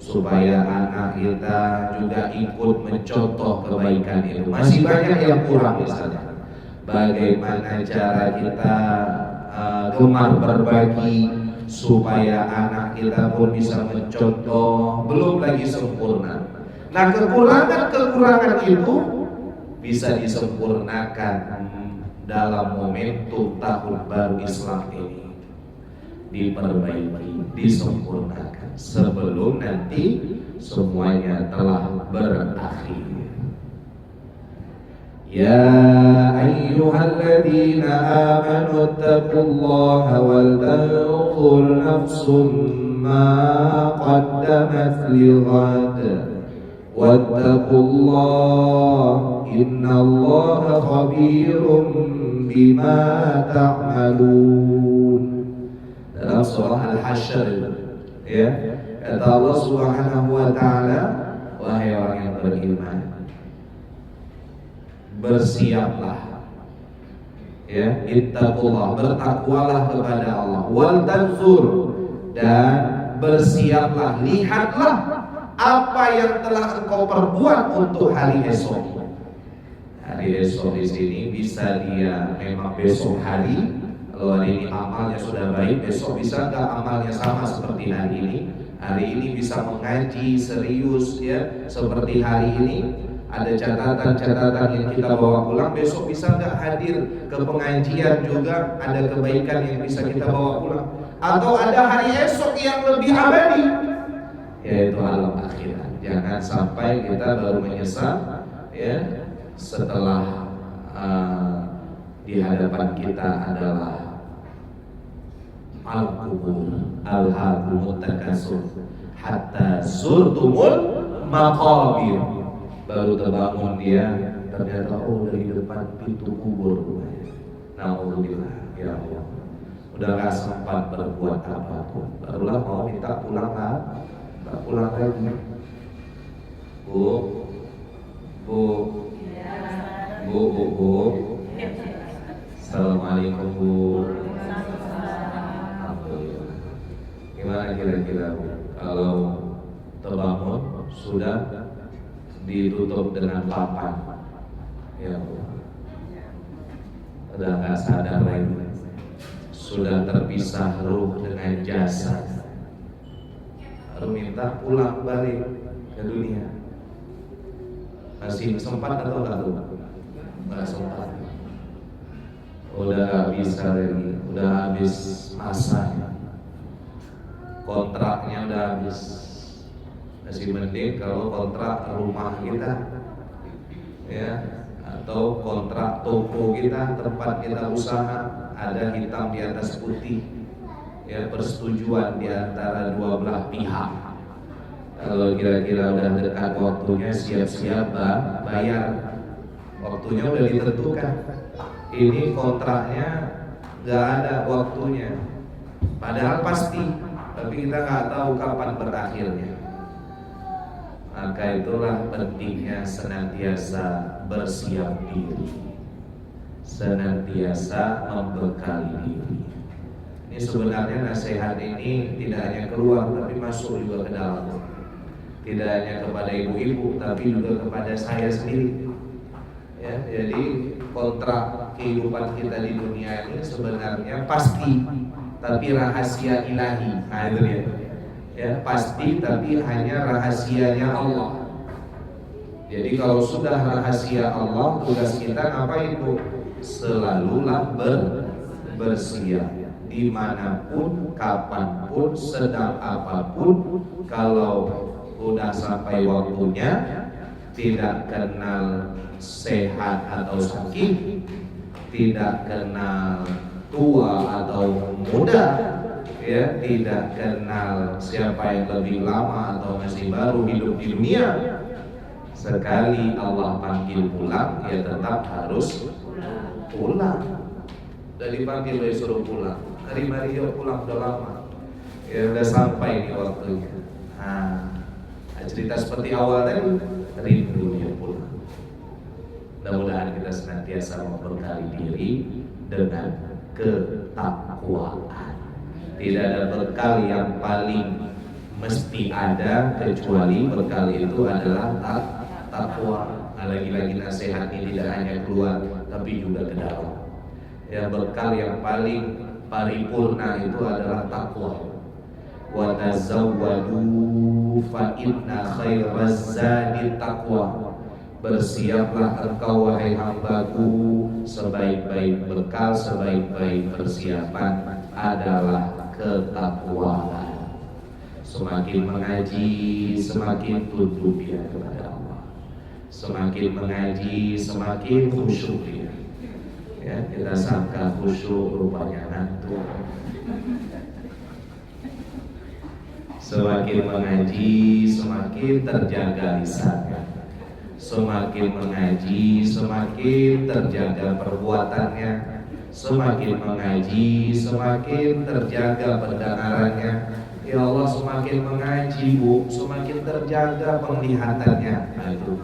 supaya anak kita juga ikut mencontoh kebaikan itu, masih banyak yang kurang misalnya. Bagaimana cara kita gemar berbagi supaya anak kita pun bisa mencontoh, belum lagi sempurna. Nah, kekurangan itu bisa disempurnakan dalam momentum tahun baru Islam ini. Diperbaiki, disempurnakan sebelum nanti semuanya telah berakhir. Ya ayyuhalladzina amanu taqullaha wal tanzur nafsum ma qaddamat lighad wattaqullaha innallaha khabirum bima ta'malun. Dalam surah Al-Hasyr, ya, kata Allah Subhanahu wa taala, wahai orang yang beriman, bersiaplah, ya, ittaqullah, bertakwalah kepada Allah, wal tanzur, dan bersiaplah, lihatlah apa yang telah engkau perbuat untuk hari esok. Hari esok di sini bisa dia memang besok hari. Kalau hari ini amalnya sudah baik, besok bisa nggak amalnya sama seperti hari ini? Hari ini bisa mengaji serius, ya, seperti hari ini. Ada catatan-catatan yang kita bawa pulang, besok bisa nggak hadir ke pengajian juga, ada kebaikan yang bisa kita bawa pulang. Atau ada hari esok yang lebih abadi, yaitu alam akhirat. Jangan sampai kita baru menyesal, ya, setelah di hadapan kita adalah al-kubur, al-hakumut takasur hatta zurtumul maqabir. Baru terbangun dia, ternyata oh dari depan pintu kubur. Naudzubillah, ya Allah, udah gak sempat berbuat apapun, barulah mau minta pulang lah, tak pulang lagi. Bu, Assalamualaikum Bu. Alhamdulillah. Gimana kira-kira Bu, kalau terbangun sudah ditutup dengan papan, ya Bu, udah nggak sadar lagi, sudah terpisah ruh dengan jasad, lalu minta pulang balik ke dunia, masih sempat atau nggak tuh? Nggak sempat, udah nggak bisa lagi, udah habis masanya. kontraknya udah habis. Masih mending kalau kontrak rumah kita, ya, atau kontrak toko kita, tempat kita usaha, ada hitam di atas putih, ya, persetujuan di antara dua belah pihak. Kalau kira-kira udah dekat waktunya, siap-siap bayar. Waktunya udah ditentukan. Ini kontraknya nggak ada waktunya, padahal pasti, tapi kita nggak tahu kapan berakhirnya. Maka itulah pentingnya senantiasa bersiap diri, senantiasa membekali diri. Ini sebenarnya nasihat ini tidak hanya keluar, tapi masuk juga ke dalam. Tidak hanya kepada ibu-ibu, tapi juga kepada saya sendiri. Ya, jadi kontrak kehidupan kita di dunia ini sebenarnya pasti, tapi rahasia ilahi. Nah itu dia. Ya, pasti tapi hanya rahasianya Allah. Jadi kalau sudah rahasia Allah, tugas kita ngapain itu? Selalulah bersiap dimanapun, kapanpun, sedang apapun. Kalau udah sampai waktunya, tidak kenal sehat atau sakit, tidak kenal tua atau muda, ya, tidak kenal siapa yang lebih lama atau masih baru hidup di dunia. Sekali Allah panggil pulang, ya tetap harus pulang. Udah dipanggil, udah disuruh pulang. Hari Mario pulang udah lama, ya udah sampai nih waktunya. Nah, cerita seperti awal tadi, rindu dia pulang. Mudah-mudahan kita senantiasa memberkali diri dengan ketakwaan. Tidak ada bekal yang paling mesti ada kecuali bekal itu adalah takwa. Lagi-lagi nasihat ini tidak hanya keluar tapi juga ke dalam. Ya, bekal yang paling paripurna itu adalah takwa. Wa tazawwadu fa inna khairaz zadi taqwa. Bersiaplah engkau wahai hambaku, sebaik-baik bekal, sebaik-baik persiapan adalah ketakwaan. Semakin mengaji, semakin tunduk dia kepada Allah. Semakin mengaji, semakin khusyuk dia. Ya, kita sangka khusyuk, rupanya ngantuk. Semakin mengaji, semakin terjaga lisannya. Semakin mengaji, semakin terjaga perbuatannya. Semakin mengaji, semakin terjaga pendengarannya. Ya Allah, semakin mengaji, Bu, semakin terjaga penglihatannya. Nah, itu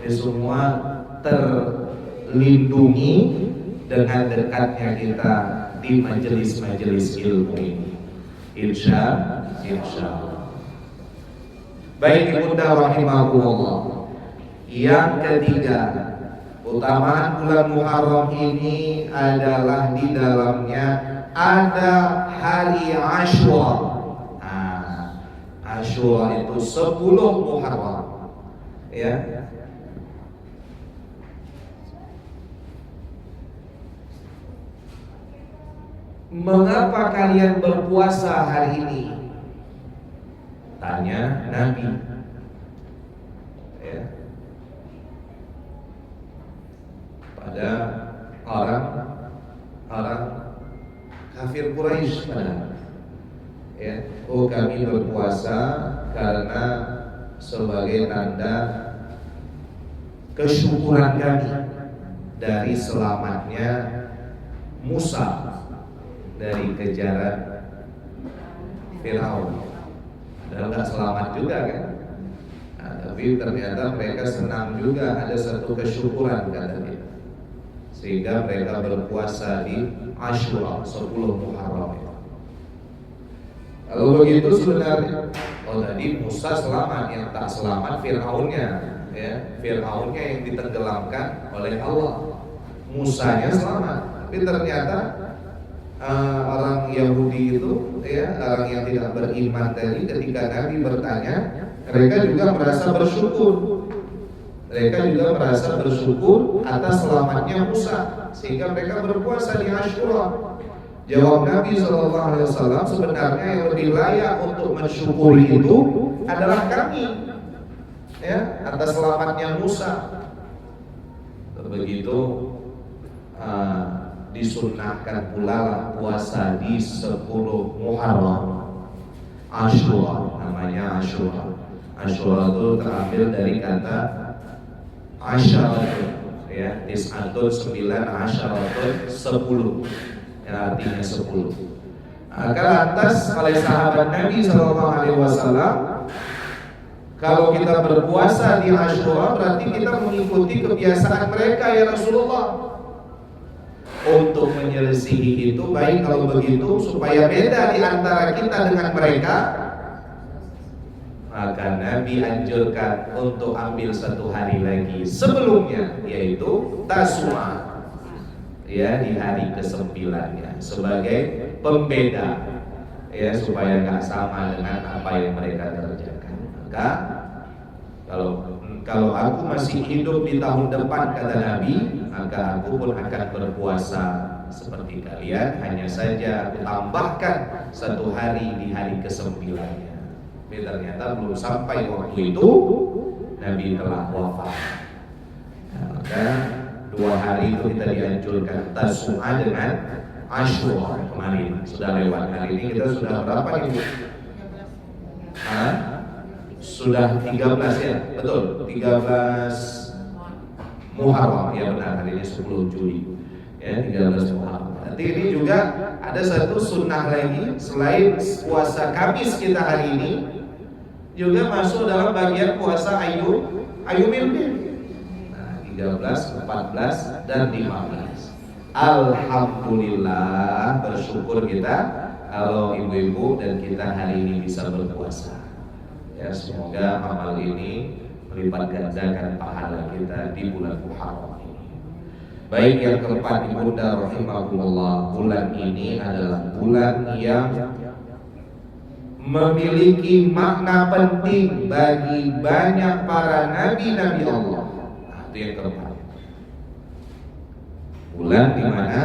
semua terlindungi dengan dekatnya kita di majelis-majelis ilmu ini. Insya Allah. Baik ibunda rahimakumullah. Yang ketiga, utamaan bulan Muharram ini adalah di dalamnya ada hari Asyura. Asyura itu 10 Muharram. Ya. Mengapa kalian berpuasa hari ini? Tanya Nabi. Ya. Pada orang kafir Quraisy pada, ya, oh kami berpuasa karena sebagai tanda kesyukuran kami dari selamatnya Musa dari kejaran Firaun. Dan nggak selamat juga kan? Nah, tapi ternyata mereka senang juga, ada satu kesyukuran kata dia. Sehingga mereka berpuasa di Asyura 10 Muharram. Kalau begitu sebenarnya, oh tadi Musa selamat, yang tak selamat Fir'aunnya, ya, Fir'aunnya yang ditenggelamkan oleh Allah. Musanya selamat, tapi ternyata orang Yahudi itu, ya, orang yang tidak beriman tadi, ketika Nabi bertanya, mereka juga merasa bersyukur. Mereka juga merasa bersyukur atas selamatnya Musa, sehingga mereka berpuasa di Asyura. Jawab Nabi SAW, sebenarnya yang lebih layak untuk mensyukuri itu adalah kami, ya, atas selamatnya Musa. Begitu disunnahkan pula puasa di 10 Muharram, Asyura, namanya Asyura. Asyura itu terambil dari kata Asyaratun, ya, tis'atun 9, Asyaratun 10, yang artinya 10. Maka lantas oleh sahabat Nabi SAW, kalau kita berpuasa di Asyura berarti kita mengikuti kebiasaan mereka, ya Rasulullah. Untuk menyelisihi itu baik kalau begitu supaya beda di antara kita dengan mereka, maka Nabi anjurkan untuk ambil 1 hari lagi sebelumnya, yaitu Tasua, ya, di hari ke-9-nya sebagai pembeda, ya, supaya nggak sama dengan apa yang mereka kerjakan. Maka kalau aku masih hidup di tahun depan, kata Nabi, maka aku pun akan berpuasa seperti kalian, hanya saja aku tambahkan 1 hari di hari ke-9-nya. Tapi ternyata belum sampai waktu itu Nabi telah wafat. Nah, maka 2 hari itu kita dianjurkan Tasua dengan Asyura. Kemarin sudah lewat, hari ini kita sudah berapa nih, Bu? Sudah 13, ya, betul, 13 Muharram, ya benar, hari ini 10 Juli, ya, 13 Muharram. Nanti ini juga ada satu sunnah lagi selain puasa Kamis kita hari ini, juga masuk dalam bagian puasa Ayyumil Bid. Nah, 13, 14 dan 15. Alhamdulillah, bersyukur kita kalau ibu-ibu dan kita hari ini bisa berpuasa. Ya, semoga amal ini melipat gandakan pahala kita di bulan Muharram ini. Baik, yang keempat, ibunda rahimakumullah, bulan ini adalah bulan yang memiliki makna penting bagi banyak para nabi-nabi Allah. Nah, itu yang keempat. Bulan di mana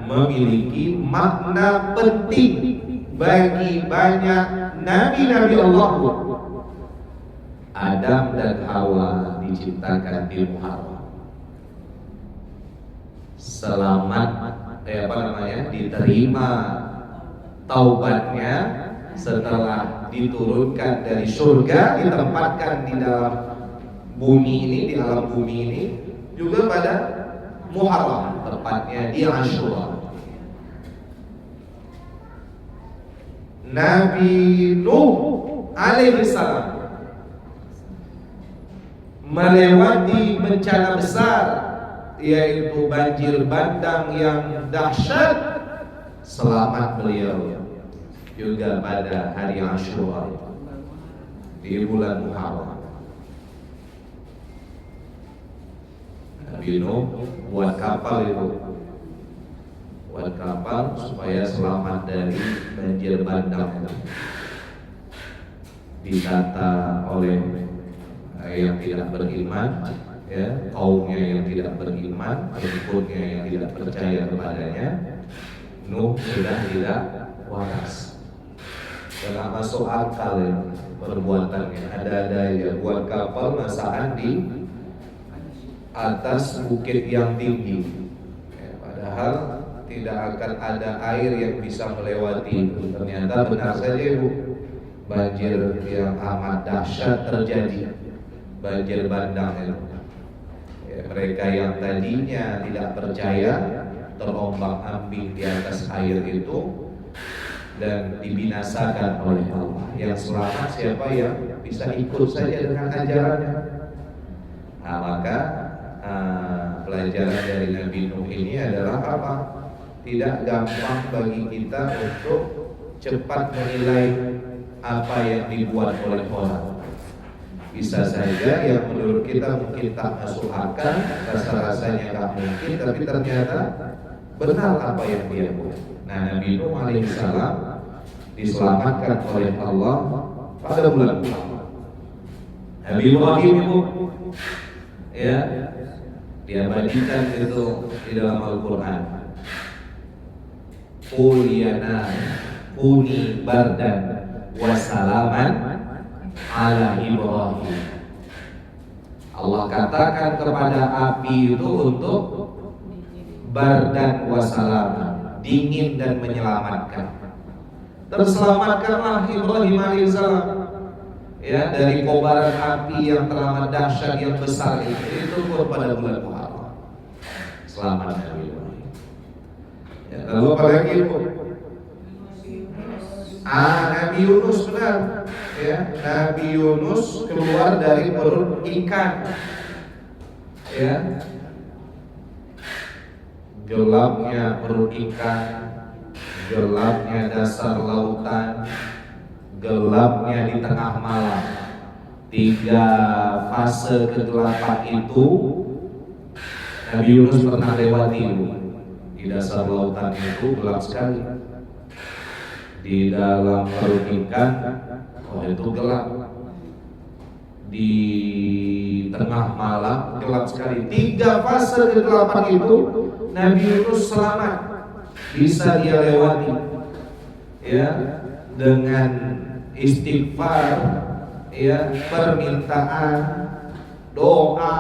memiliki makna penting bagi banyak nabi-nabi Allah. Adam dan Hawa diciptakan di Muharram. Selamat, diterima taubatnya setelah diturunkan dari surga, ditempatkan di dalam bumi ini, di alam bumi ini, juga pada Muharram, tepatnya di Asyura. Nabi Nuh alaihissalam melewati bencana besar, yaitu banjir bandang yang dahsyat. Selamat beliau juga pada hari Asyura di bulan Muharram. Nabi Nuh buat kapal itu, buat kapal supaya selamat dari banjir bandang itu. Ditata oleh yang tidak beriman, ya, kaumnya yang tidak beriman, pengikutnya yang tidak percaya kepadanya. Nuh sudah tidak waras, tidak masuk akal, ya, perbuatannya. Ada ya, buat kapal masakan di atas bukit yang tinggi, ya, padahal tidak akan ada air yang bisa melewati itu. Ternyata benar saja, Ibu, banjir yang amat dahsyat terjadi, banjir bandang itu. Ya, mereka yang tadinya tidak percaya terombang-ambing di atas air itu dan dibinasakan oleh Allah. Yang selamat siapa yang bisa ikut saja dengan ajarannya. Nah, maka pelajaran dari Nabi Nuh ini adalah apa? Tidak gampang bagi kita untuk cepat menilai apa yang dibuat oleh orang. Bisa saja yang menurut kita mungkin tak masuk akal, rasa-rasanya tak mungkin, tapi ternyata benar apa yang dia buat. Nah, Nabi Nuh alaihissalam diselamatkan oleh Allah pada bulan Muharram. Nabi Ibrahim itu, ya, diabadikan itu di dalam Al-Quran. qul ya nar kuni bardan wa salaman ala Ibrahim. Allah katakan kepada api itu untuk bardan wa salaman, dingin dan menyelamatkan. Terselamatkanlah Ibrahim alaihissalam ya dari kobaran api yang teramat dahsyat yang besar itu pun pada bulan Muharram. Selamat Nabi Ibrahim. Ya, lalu apa lagi Bu? Nabi Yunus, benar ya. Nabi Yunus keluar dari perut ikan ya. Gelapnya perut ikan, gelapnya dasar lautan, gelapnya di tengah malam. 3 fase kegelapan itu Nabi Yunus pernah lewati. Di dasar lautan itu gelap sekali. Di dalam perut ikan, itu gelap. Di tengah malam gelap sekali. 3 fase kegelapan itu Nabi Yunus selamat, bisa dia lewati ya dengan istighfar ya, permintaan, doa,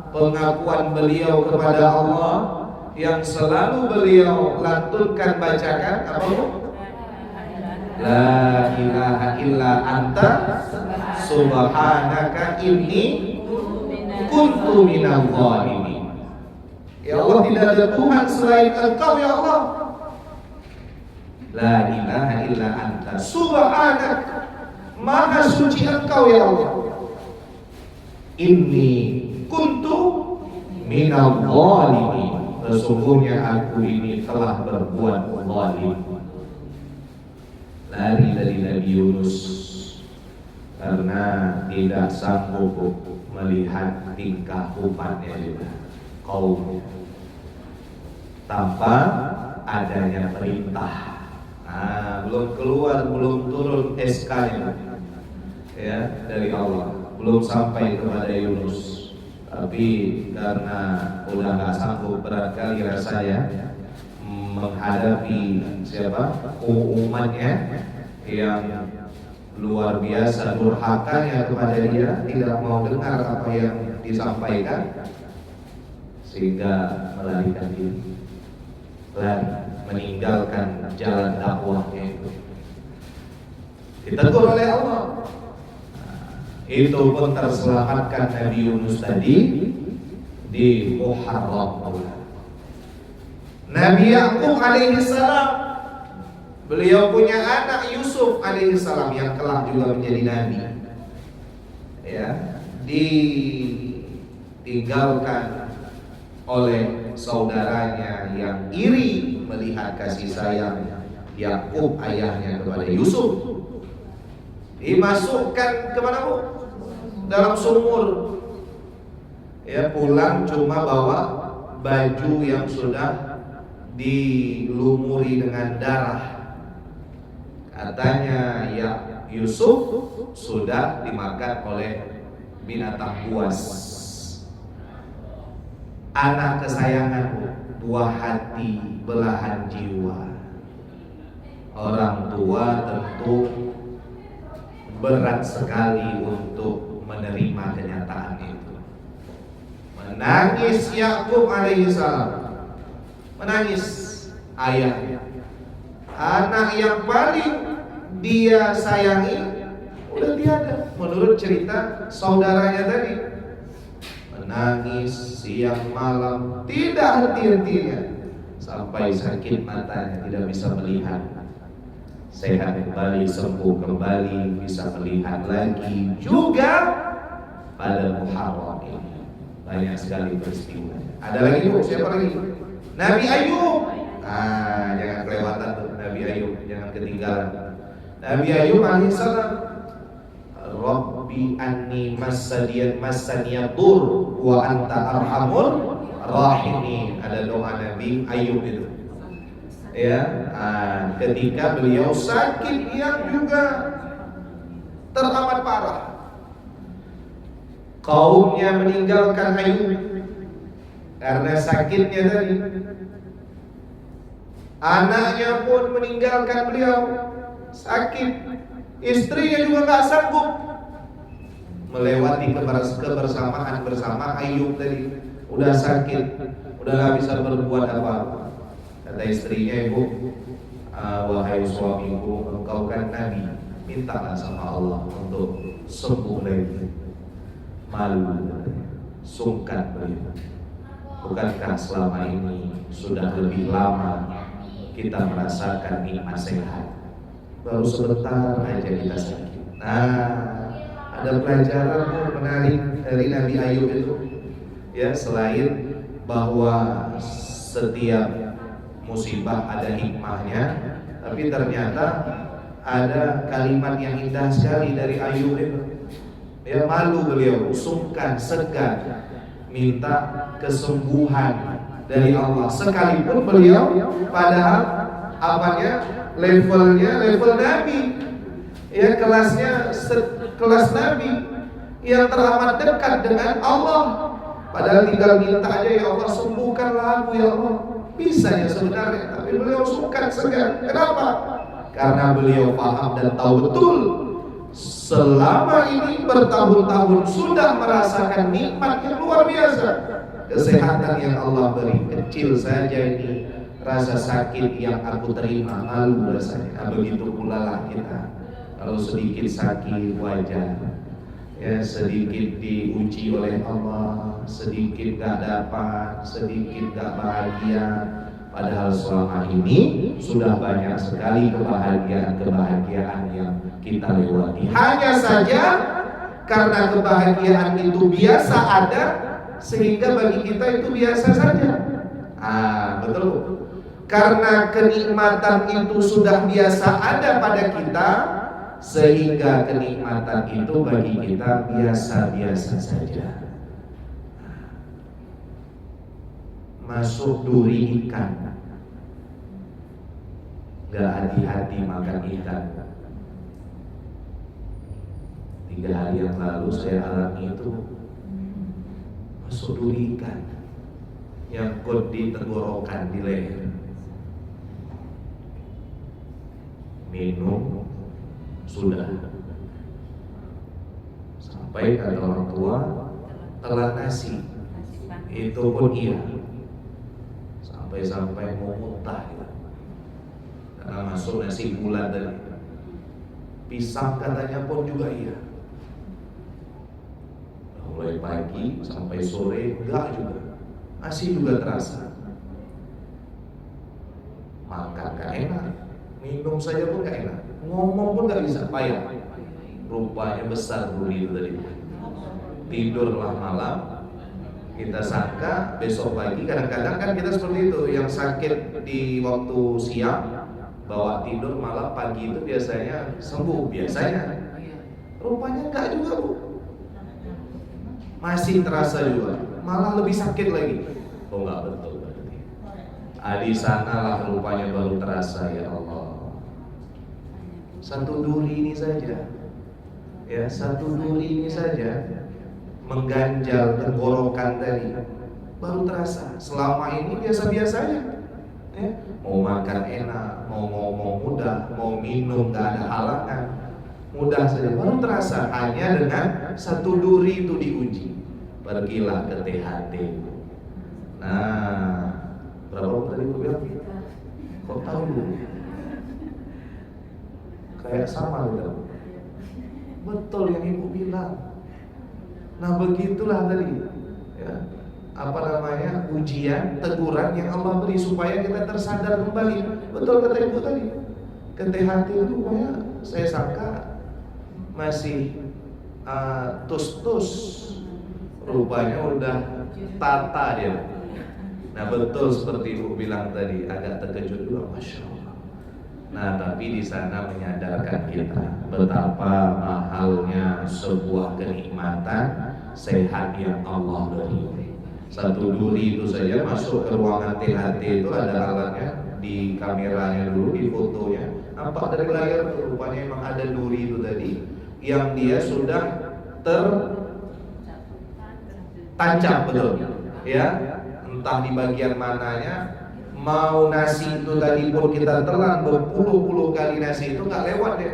pengakuan beliau kepada Allah yang selalu beliau lantunkan, bacakan apa Bu? La ilaha illa anta subhanaka inni kuntu minal zalimin. Ya Allah, tidak ada Tuhan selain Engkau ya Allah. La ilaha illa anta subhanak, maha suci Engkau ya Allah. Inni kuntu minal zalimin, sesungguhnya aku ini telah berbuat zalim. Lari dari Nabi Yunus karena tidak sanggup melihat tingkah umatnya juga, kaum tanpa adanya perintah. Belum keluar, belum turun SK-nya ya dari Allah, belum sampai kepada Yunus. Tapi karena udah nggak sanggup, berat kali rasanya menghadapi siapa umatnya yang luar biasa durhakanya kepada dia, tidak mau dengar apa yang disampaikan, sehingga melarikan diri, meninggalkan jalan dakwahnya itu. Ditegur oleh Allah. Itu pun terselamatkan Nabi Yunus tadi di Muharram. Nabi Yakub alaihissalam, beliau punya anak Yusuf alaihissalam yang kelak juga menjadi nabi. Ya, ditinggalkan oleh saudaranya yang iri melihat kasih sayang Yakub ayahnya kepada Yusuf. Dimasukkan kemana Bu? Dalam sumur. Ya, pulang cuma bawa baju yang sudah dilumuri dengan darah. Katanya ya Yusuf sudah dimakan oleh binatang buas. Anak kesayanganmu, buah hati, belahan jiwa. Orang tua tentu berat sekali untuk menerima kenyataan itu. Menangis Yakub alaihissalam, menangis ayah, anak yang paling dia sayangi udah tiada. Menurut cerita saudaranya tadi, menangis siang malam tidak henti-hentinya sampai sakit matanya, tidak bisa melihat. Sehat kembali, sembuh kembali, bisa melihat lagi juga pada Muharram ini. Banyak sekali peristiwa. Ada lagi Bu, siapa lagi? Nabi Ayub. Jangan kelewatan tuh Nabi Ayub, jangan ketinggalan. Nabi Ayub alaihissalam, Rabbi anni masaniyadur wa anta arhamur rahimin. Ada doa Nabi Ayub itu. Ya, ketika beliau sakit yang juga teramat parah, kaumnya meninggalkan Ayub karena sakitnya tadi. Anaknya pun meninggalkan beliau, sakit. Istrinya juga nggak sanggup melewati kebersamaan bersama Ayub tadi. Udah sakit, udah nggak bisa berbuat apa-apa. Kata istrinya, ibu, wahai suamiku, engkau kan nabi, mintalah sama Allah untuk sembuh lagi. Malu, sungkan beliau. Bukankah selama ini sudah lebih lama kita merasakan nikmat sehat? Baru sebentar aja kita sakit. Nah, ada pelajaran menarik dari Nabi Ayub itu. Ya, selain bahwa setiap musibah ada hikmahnya, tapi ternyata ada kalimat yang indah sekali dari Ayub itu. Ya, malu beliau, sungkan, segan, minta kesembuhan dari Allah. Sekalipun beliau padahal apanya, levelnya level Nabi, ya, kelasnya kelas Nabi yang teramat dekat dengan Allah. Padahal tinggal minta aja, ya Allah sembuhkanlah aku ya Allah. Bisa ya sebenarnya, tapi beliau sungkan, segan. Kenapa? Karena beliau paham dan tahu betul selama ini bertahun-tahun sudah merasakan nikmat yang luar biasa. Kesehatan yang Allah beri, kecil saja ini rasa sakit yang aku terima, malu rasanya. Nah, begitu pula lah kita, kalau sedikit sakit wajar, ya, sedikit diuji oleh Allah, sedikit gak dapat, sedikit gak bahagia. Padahal selama ini sudah banyak sekali kebahagiaan yang kita lewati. Hanya saja karena kebahagiaan itu biasa ada, sehingga bagi kita itu biasa saja. Betul. Karena kenikmatan itu sudah biasa ada pada kita, sehingga kenikmatan itu bagi kita biasa-biasa saja. Masuk duri ikan, gak hati-hati makan ikan. 3 hari yang lalu saya alami itu, masuk duri ikan, nyangkut di tenggorokan, di leher. Minum sudah, sampai kata orang tua telan nasi, itu pun iya, sampai mau muntah gitu. Karena masuk nasi gula tadi. Pisang katanya pun juga iya. Mulai pagi sampai sore enggak juga, masih juga terasa. Makan gak enak, minum saja pun gak enak, ngomong pun gak bisa, payah. Rupanya besar duri itu tadi. Tidurlah malam, kita sangka besok pagi. Kadang-kadang kan kita seperti itu, yang sakit di waktu siang bawa tidur malam, pagi itu biasanya sembuh, biasanya. Rupanya enggak juga, Bu. Masih terasa juga, malah lebih sakit lagi. Oh, enggak betul berarti. Di sanalah rupanya baru terasa, ya Allah. Satu duri ini saja, ya, satu duri ini saja mengganjal tenggorokan tadi, baru terasa. Selama ini biasa-biasanya, ya. Mau makan enak, mau ngomong mudah, mau minum gak ada halangan, mudah saja, baru terasa. Hanya dengan satu duri itu diuji. Pergilah ke THT. Nah, berapa tadi gue bilang? Kok tahu lu? Kayak sama gitu. Betul yang ibu bilang. Nah, begitulah tadi, ya, apa namanya, ujian, teguran yang Allah beri supaya kita tersadar kembali. Betul kata ibu tadi, ke THT itu saya sangka masih tus-tus, rupanya udah tata dia. Nah, betul seperti ibu bilang tadi, agak terkejut juga, Masya Allah. Nah, tapi di sana menyadarkan kita betapa mahalnya sebuah kenikmatan sehat yang Allah beri. Satu duri itu saja masuk ke ruangan THT itu ada alatnya, di kameranya dulu, di fotonya, nampak dari layar, rupanya memang ada duri itu tadi yang dia sudah tertancap, betul, ya, entah di bagian mananya, mau nasi itu tadi pun kita telan berpuluh-puluh kali nasi itu nggak lewat deh,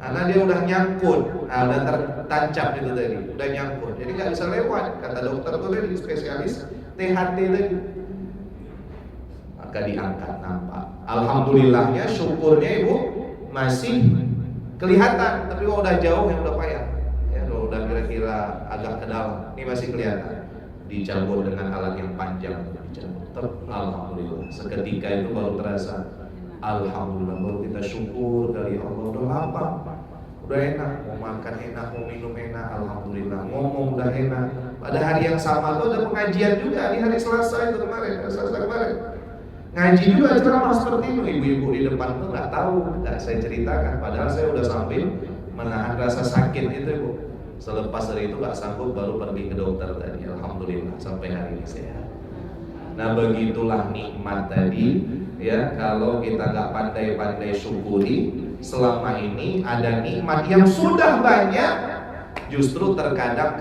karena dia udah nyangkut, udah tertancap itu tadi, udah nyangkut, jadi nggak bisa lewat. Kata dokter tuh tadi spesialis THT tadi, maka diangkat nampak. Alhamdulillahnya, syukurnya ibu masih kelihatan, tapi kalau udah jauh yang udah payah, ya kalau udah kira-kira agak ke dalam, ini masih kelihatan. Dicabut dengan alat yang panjang, alhamdulillah. Seketika itu baru terasa, alhamdulillah, baru kita syukur dari Allah. Udah lapar, udah enak, mau makan enak, mau minum enak, alhamdulillah. Ngomong udah enak. Pada hari yang sama tuh ada pengajian juga di hari Selasa itu kemarin, Selasa kemarin. Ngaji juga ceramah seperti itu, ibu-ibu di depan tuh nggak tahu, nggak saya ceritakan. Padahal saya udah sambil menahan rasa sakit itu, ibu. Selepas dari itu nggak sanggup, baru pergi ke dokter tadi. Alhamdulillah sampai hari ini sehat. Nah begitulah nikmat tadi, ya. Kalau kita nggak pandai-pandai syukuri, selama ini ada nikmat yang sudah banyak, justru terkadang